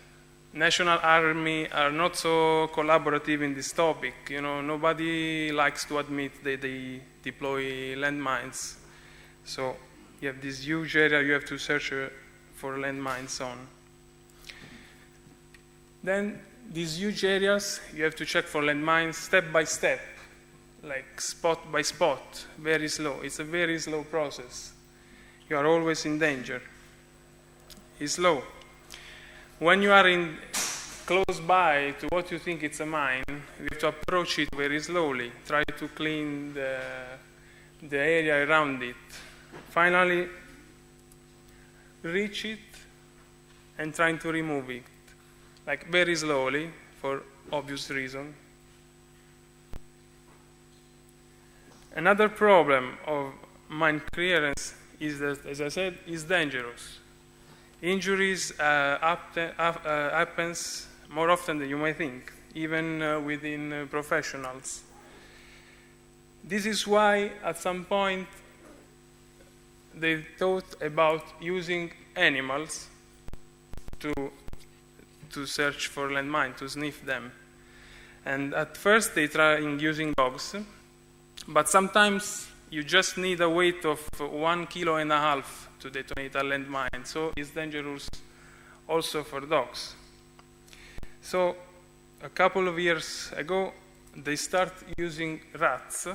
National Army are not so collaborative in this topic. Nobody likes to admit that they deploy landmines. So you have this huge area you have to search for landmines on. Then these huge areas, you have to check for landmines step by step, like spot by spot, very slow. It's a very slow process. You are always in danger. It's slow. When you are close by to what you think it's a mine, you have to approach it very slowly. Try to clean the area around it. Finally, reach it and trying to remove it, like very slowly for obvious reason. Another problem of mine clearance is that, as I said, is dangerous. Injuries happens more often than you might think, even within professionals. This is why, at some point, they thought about using animals to search for landmines, to sniff them. And at first, they tried using dogs, but sometimes you just need a weight of 1.5 kilos to detonate a landmine, so it's dangerous also for dogs. So a couple of years ago, they start using rats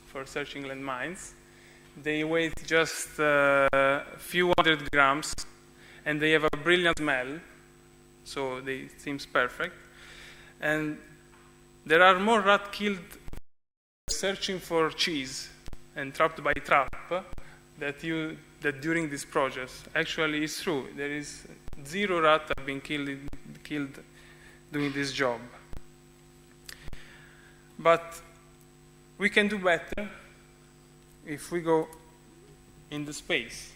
for searching landmines. They weigh just a few hundred grams, and they have a brilliant smell, so they seems perfect. And there are more rats killed searching for cheese and trapped by trap that during this process. Actually, it's true. There is 0 rats have been killed doing this job. But we can do better if we go in the space.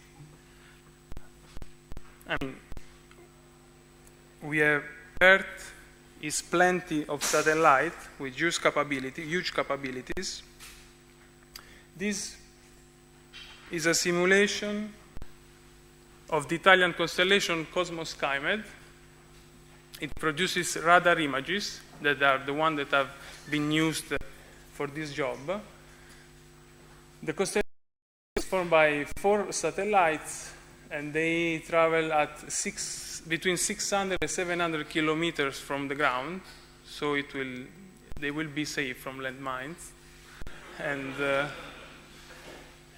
I mean, we have Earth is plenty of satellite with huge capabilities. This is a simulation of the Italian constellation Cosmos Skymed. It produces radar images that are the ones that have been used for this job. The constellation is formed by 4 satellites, and they travel at between 600 and 700 kilometers from the ground, so they will be safe from landmines.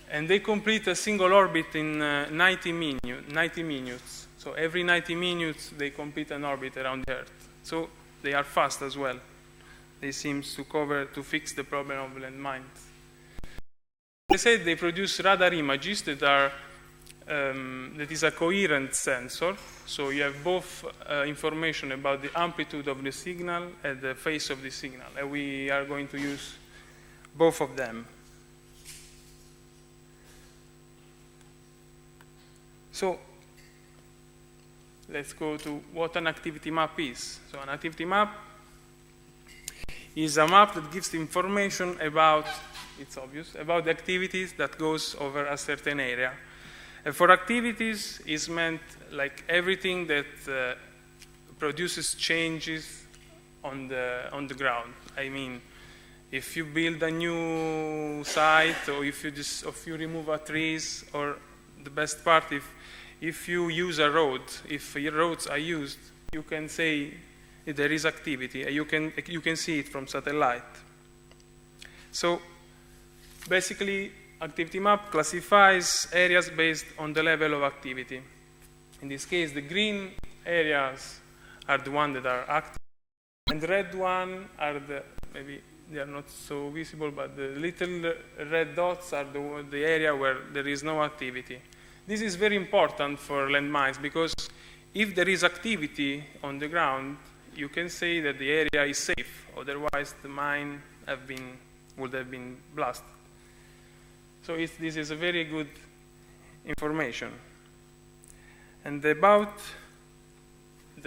And they complete a single orbit in 90 minutes. So every 90 minutes, they complete an orbit around the Earth. So they are fast as well. they seem to fix the problem of landmines. They said they produce radar images that are that is a coherent sensor, so you have both information about the amplitude of the signal and the phase of the signal, and we are going to use both of them. So let's go to what an activity map is. So an activity map is a map that gives information about, it's obvious, about the activities that goes over a certain area. And for activities is meant like everything that produces changes on the ground. I mean, if you build a new site, or if you remove a trees, or the best part, if you use a road, if your roads are used, you can say there is activity, and you can see it from satellite. So basically, activity map classifies areas based on the level of activity. In this case, the green areas are the ones that are active, and the red ones are maybe they are not so visible, but the little red dots are the area where there is no activity. This is very important for landmines, because if there is activity on the ground, you can say that the area is safe, otherwise the mine would have been blasted. So this is a very good information. And about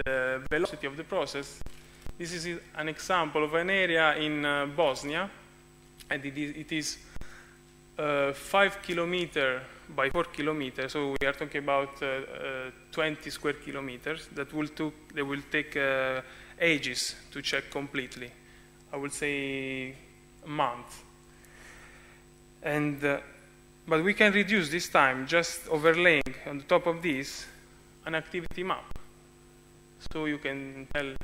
the velocity of the process, this is an example of an area in Bosnia, and it is 5 kilometers by 4 kilometers, so we are talking about 20 square kilometers. That will take ages to check completely. I would say a month. And but we can reduce this time just overlaying on the top of this an activity map. So you can tell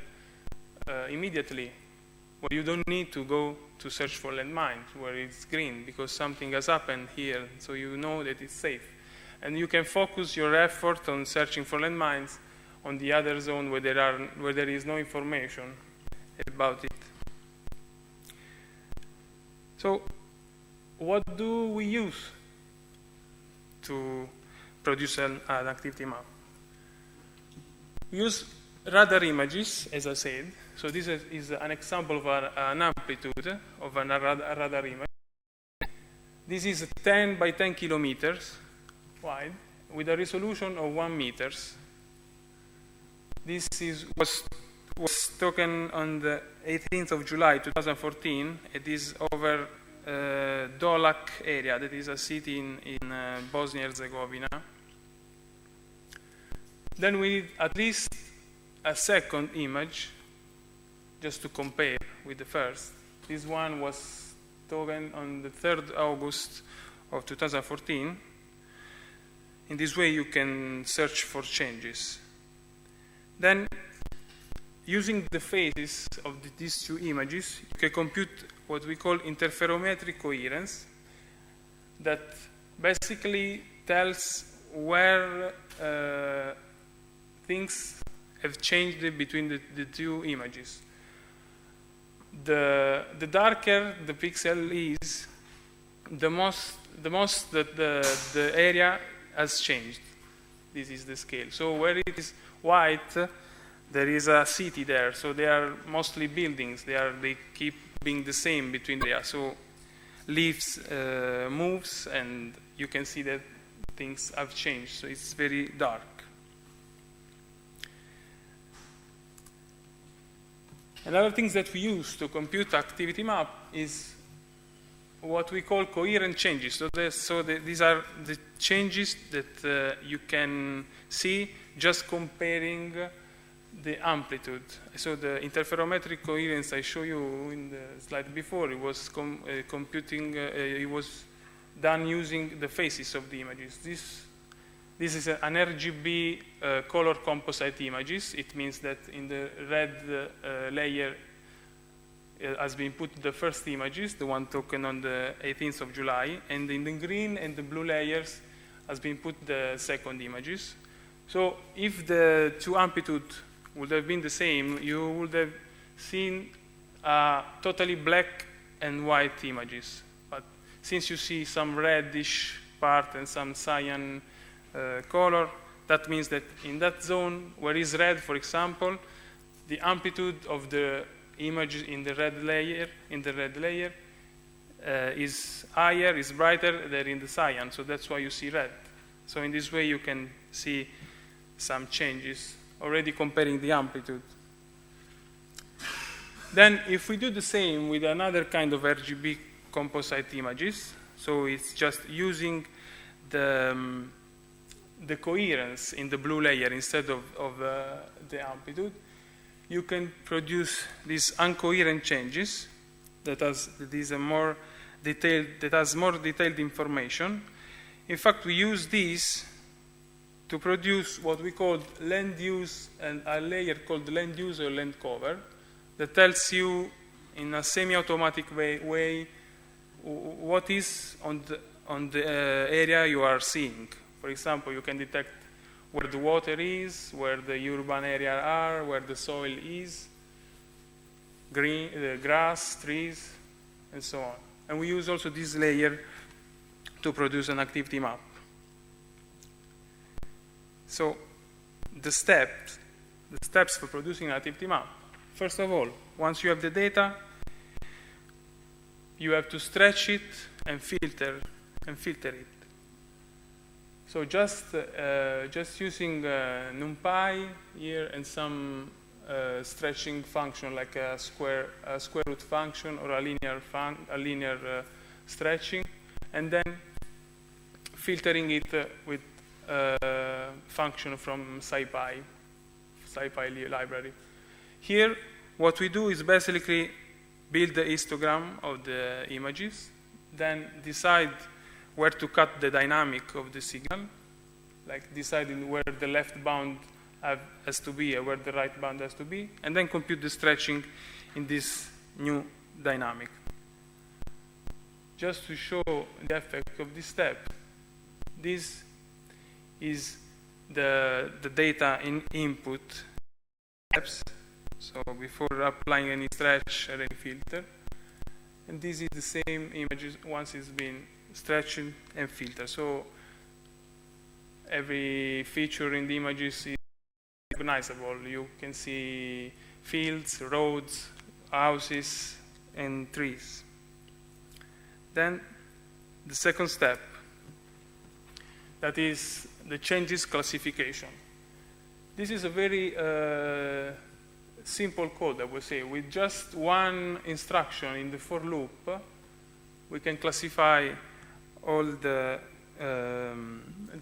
immediately, well, you don't need to go to search for landmines where it's green because something has happened here, so you know that it's safe. And you can focus your effort on searching for landmines on the other zone where there is no information about it. So what do we use to produce an activity map? We use radar images, as I said. So this is an example of an amplitude of a radar image. This is 10 by 10 kilometers wide with a resolution of 1 meter. This was taken on the 18th of July 2014. It is over Dolac area, that is a city in Bosnia-Herzegovina. Then we need at least a second image just to compare with the first. This one was taken on the 3rd August of 2014. In this way you can search for changes. Then, using the phases of these two images, you can compute what we call interferometric coherence, that basically tells where things have changed between the two images. The darker the pixel is, the most that the area has changed. This is the scale. So where it is white, there is a city there. So they are mostly buildings. They keep being the same between the areas. So leaves moves, and you can see that things have changed. So it's very dark. Another thing that we use to compute activity map is what we call coherent changes. So these are the changes that you can see just comparing the amplitude. So the interferometric coherence I showed you in the slide before, it was it was done using the phases of the images. This is an RGB color composite images. It means that in the red layer has been put the first images, the one taken on the 18th of July, and in the green and the blue layers has been put the second images. So if the two amplitude would have been the same, you would have seen totally black and white images. But since you see some reddish part and some cyan color, that means that in that zone where is red, for example, the amplitude of the image in the red layer is higher, is brighter than in the cyan. So that's why you see red. So in this way you can see some changes already comparing the amplitude. Then if we do the same with another kind of RGB composite images, so it's just using the coherence in the blue layer instead of the amplitude, you can produce these uncoherent changes that has more detailed information. In fact, we use these to produce what we call land use, and a layer called land use or land cover that tells you in a semi-automatic way what is on the area you are seeing. For example, you can detect where the water is, where the urban area are, where the soil is, green, the grass, trees, and so on. And we use also this layer to produce an activity map. So the steps for producing an activity map. First of all, once you have the data, you have to stretch it and filter it. So just using NumPy here and some stretching function like a square root function or a linear stretching, and then filtering it with function from SciPy library. Here, what we do is basically build the histogram of the images, then decide where to cut the dynamic of the signal, like deciding where the left bound has to be and where the right bound has to be, and then compute the stretching in this new dynamic. Just to show the effect of this step, this is the data in input steps, so before applying any stretch or any filter. And this is the same images once it's been stretched and filtered. So every feature in the images is recognizable. You can see fields, roads, houses, and trees. Then the second step, that is the changes classification. This is a very simple code, I would say. With just one instruction in the for loop, we can classify all the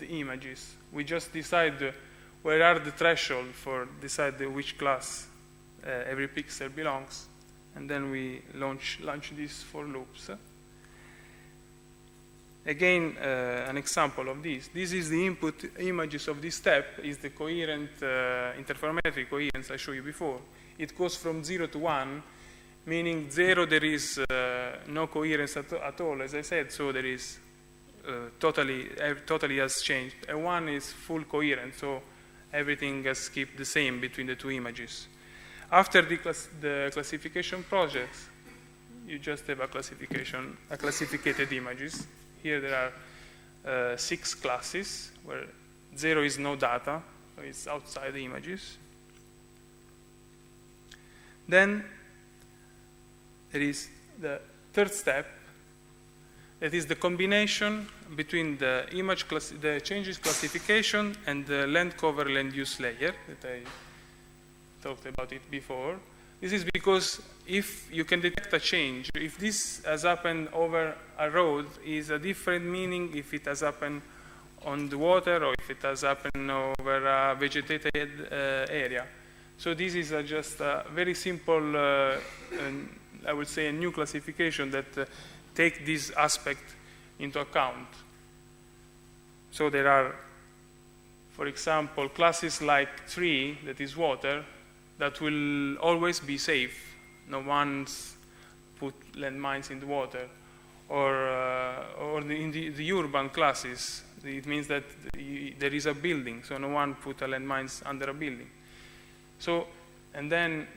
images. We just decide where are the threshold for decide which class every pixel belongs, and then we launch these for loops. Again, an example of this. This is the input images of this step, is the coherent interferometric coherence I showed you before. It goes from 0 to 1, meaning 0 there is no coherence at all, as I said, so there is totally has changed. And 1 is full coherent, so everything has kept the same between the two images. After the classification process, you just have a classified images. Here there are 6 classes, where 0 is no data, so it's outside the images. Then there is the third step, that is the combination between the the changes classification and the land cover land use layer that I talked about it before. This is because if you can detect a change, if this has happened over a road, is a different meaning if it has happened on the water or if it has happened over a vegetated area. So this is just a very simple, I would say, a new classification that take this aspect into account. So there are, for example, classes like tree, that is water, that will always be safe. No one's put landmines in the water. Or in the urban classes, it means that there is a building, so no one put a landmines under a building. So, and then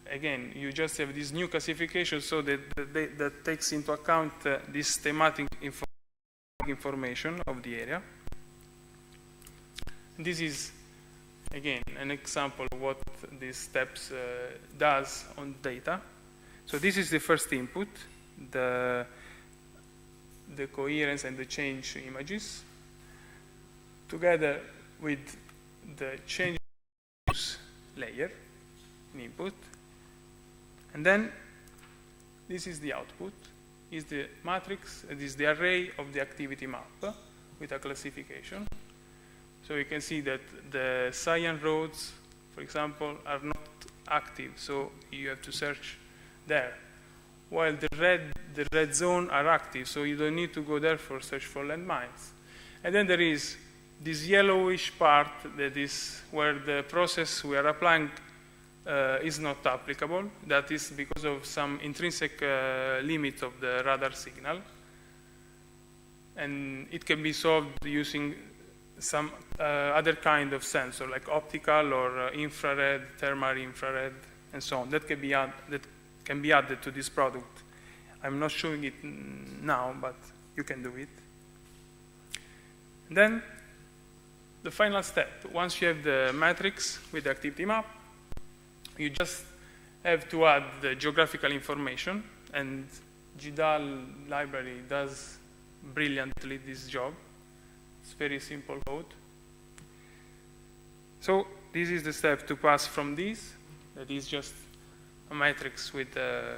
again, you just have this new classification, so that takes into account this thematic information of the area. This is, again, an example of what these steps does on data. So this is the first input, the coherence and the change images, together with the change layer in input. And then this is the output, is the matrix, it is the array of the activity map with a classification. So you can see that the cyan roads, for example, are not active, so you have to search there. While the red zone are active, so you don't need to go there for search for landmines. And then there is this yellowish part that is where the process we are applying is not applicable. That is because of some intrinsic limit of the radar signal. And it can be solved using some other kind of sensor, like optical or infrared, thermal infrared, and so on. That can be added to this product. I'm not showing it now, but you can do it. And then the final step, once you have the matrix with the activity map, you just have to add the geographical information, and GDAL library does brilliantly this job. It's very simple code. So this is the step to pass from this, that is just a matrix with a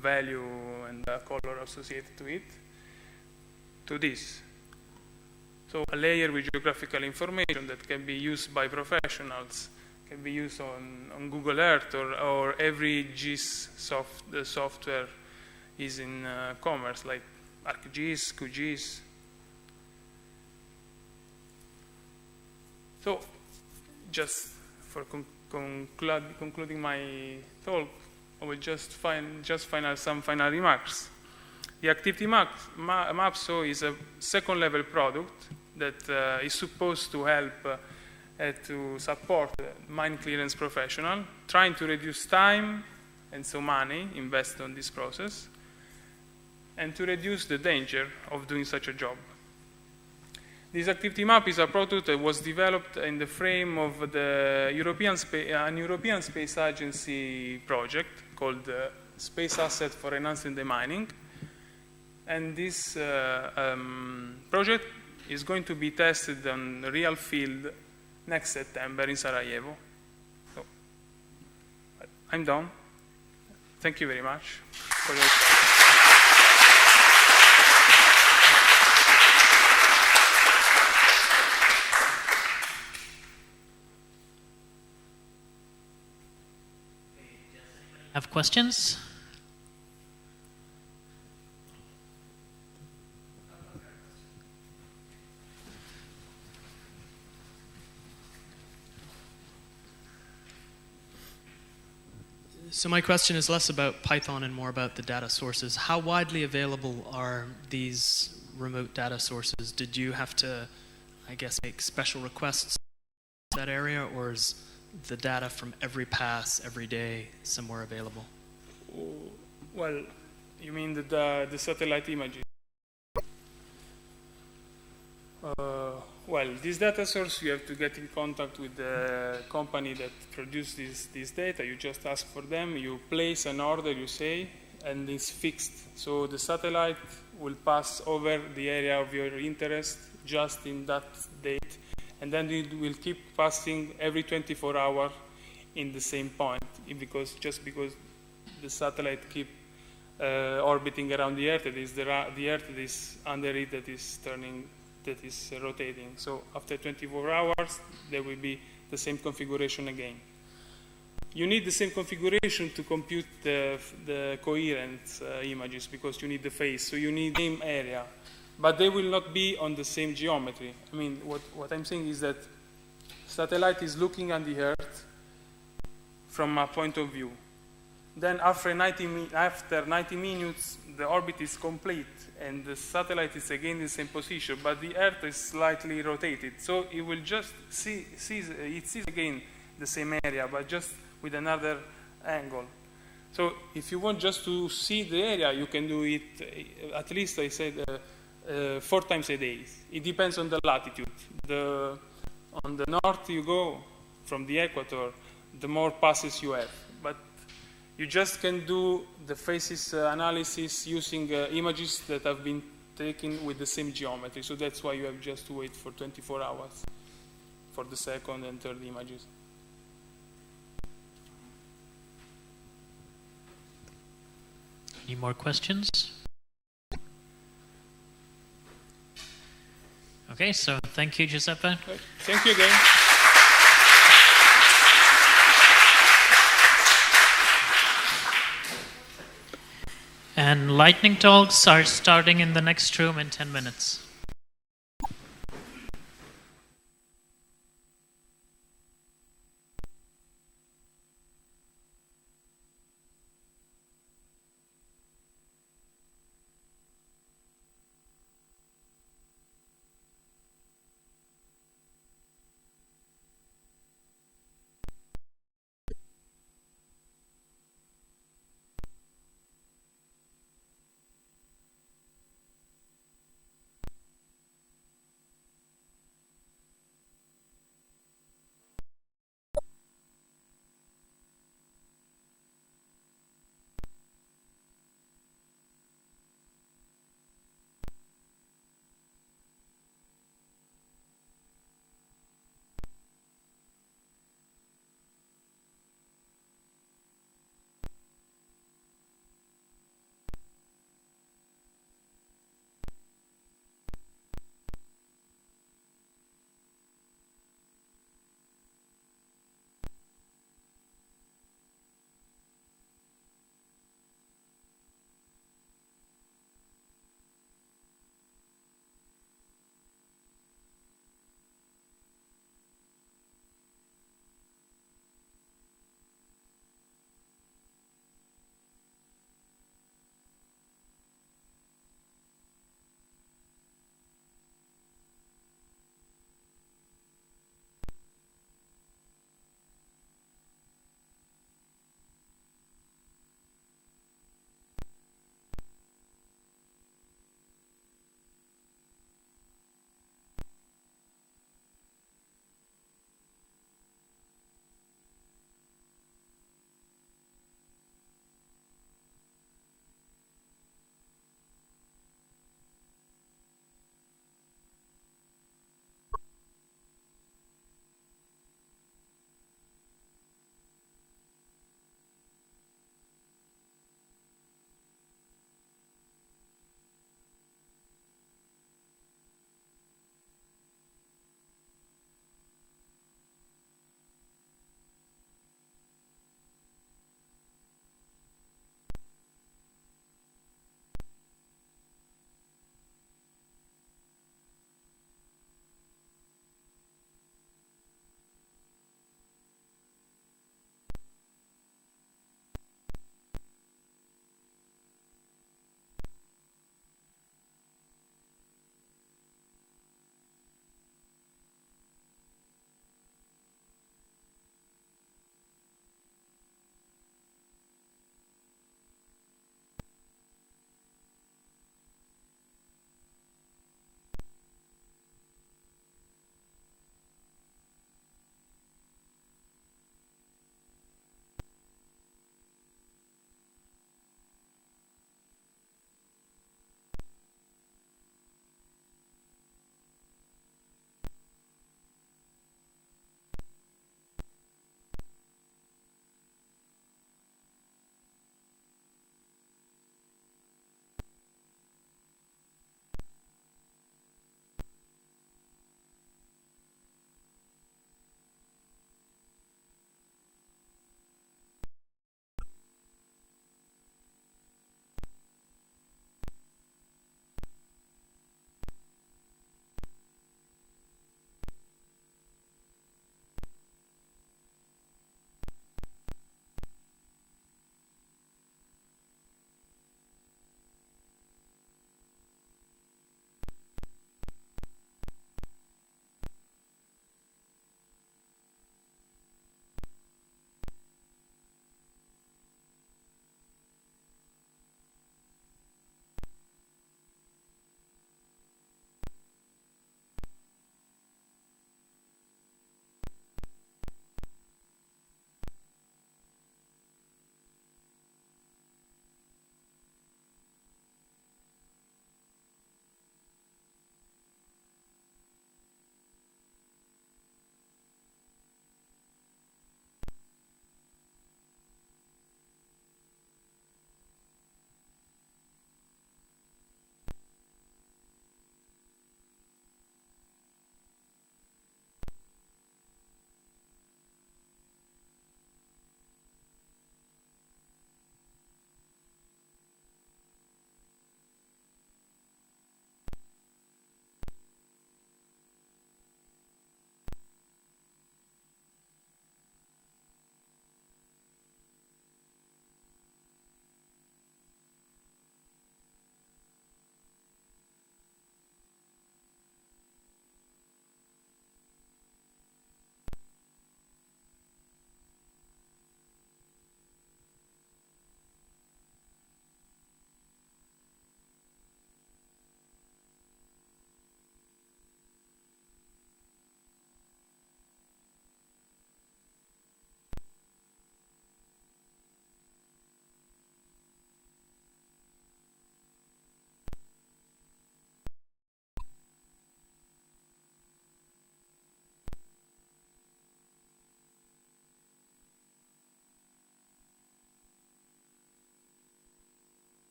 value and a color associated to it, to this. So a layer with geographical information that can be used by professionals, can be used on Google Earth, or every GIS software is in commerce, like ArcGIS, QGIS. So just for concluding my talk, I will just some final remarks. The activity map so is a second level product that is supposed to help to support mine clearance professional, trying to reduce time and so money invested on this process, and to reduce the danger of doing such a job. This activity map is a product that was developed in the frame of the European Space Agency project called Space Asset for Enhancing the Mining. And this project is going to be tested on real field next September in Sarajevo. So, I'm done. Thank you very much for your time. Have questions? So my question is less about Python and more about the data sources. How widely available are these remote data sources? Did you have to, I guess, make special requests in that area, or is the data from every pass, every day, somewhere available? Well, you mean the satellite images? Well, this data source, you have to get in contact with the company that produced this data. You just ask for them, you place an order, you say, and it's fixed. So the satellite will pass over the area of your interest just in that date, and then it will keep passing every 24 hours in the same point, because the satellite keep orbiting around the Earth. It is the Earth that is under it that is turning, that is rotating. So after 24 hours, there will be the same configuration again. You need the same configuration to compute the coherent images, because you need the phase, so you need the same area. But they will not be on the same geometry. I mean, what I'm saying is that satellite is looking at the Earth from a point of view. Then after 90 minutes, the orbit is complete, and the satellite is again in the same position, but the Earth is slightly rotated. So it will just it sees again the same area, but just with another angle. So if you want just to see the area, you can do it at least, I said, 4 times a day. It depends on the latitude. On the north you go, from the equator, the more passes you have. But you just can do the phases analysis using images that have been taken with the same geometry. So that's why you have just to wait for 24 hours for the second and third images. Any more questions? Okay, so thank you, Giuseppe. Thank you again. And lightning talks are starting in the next room in 10 minutes.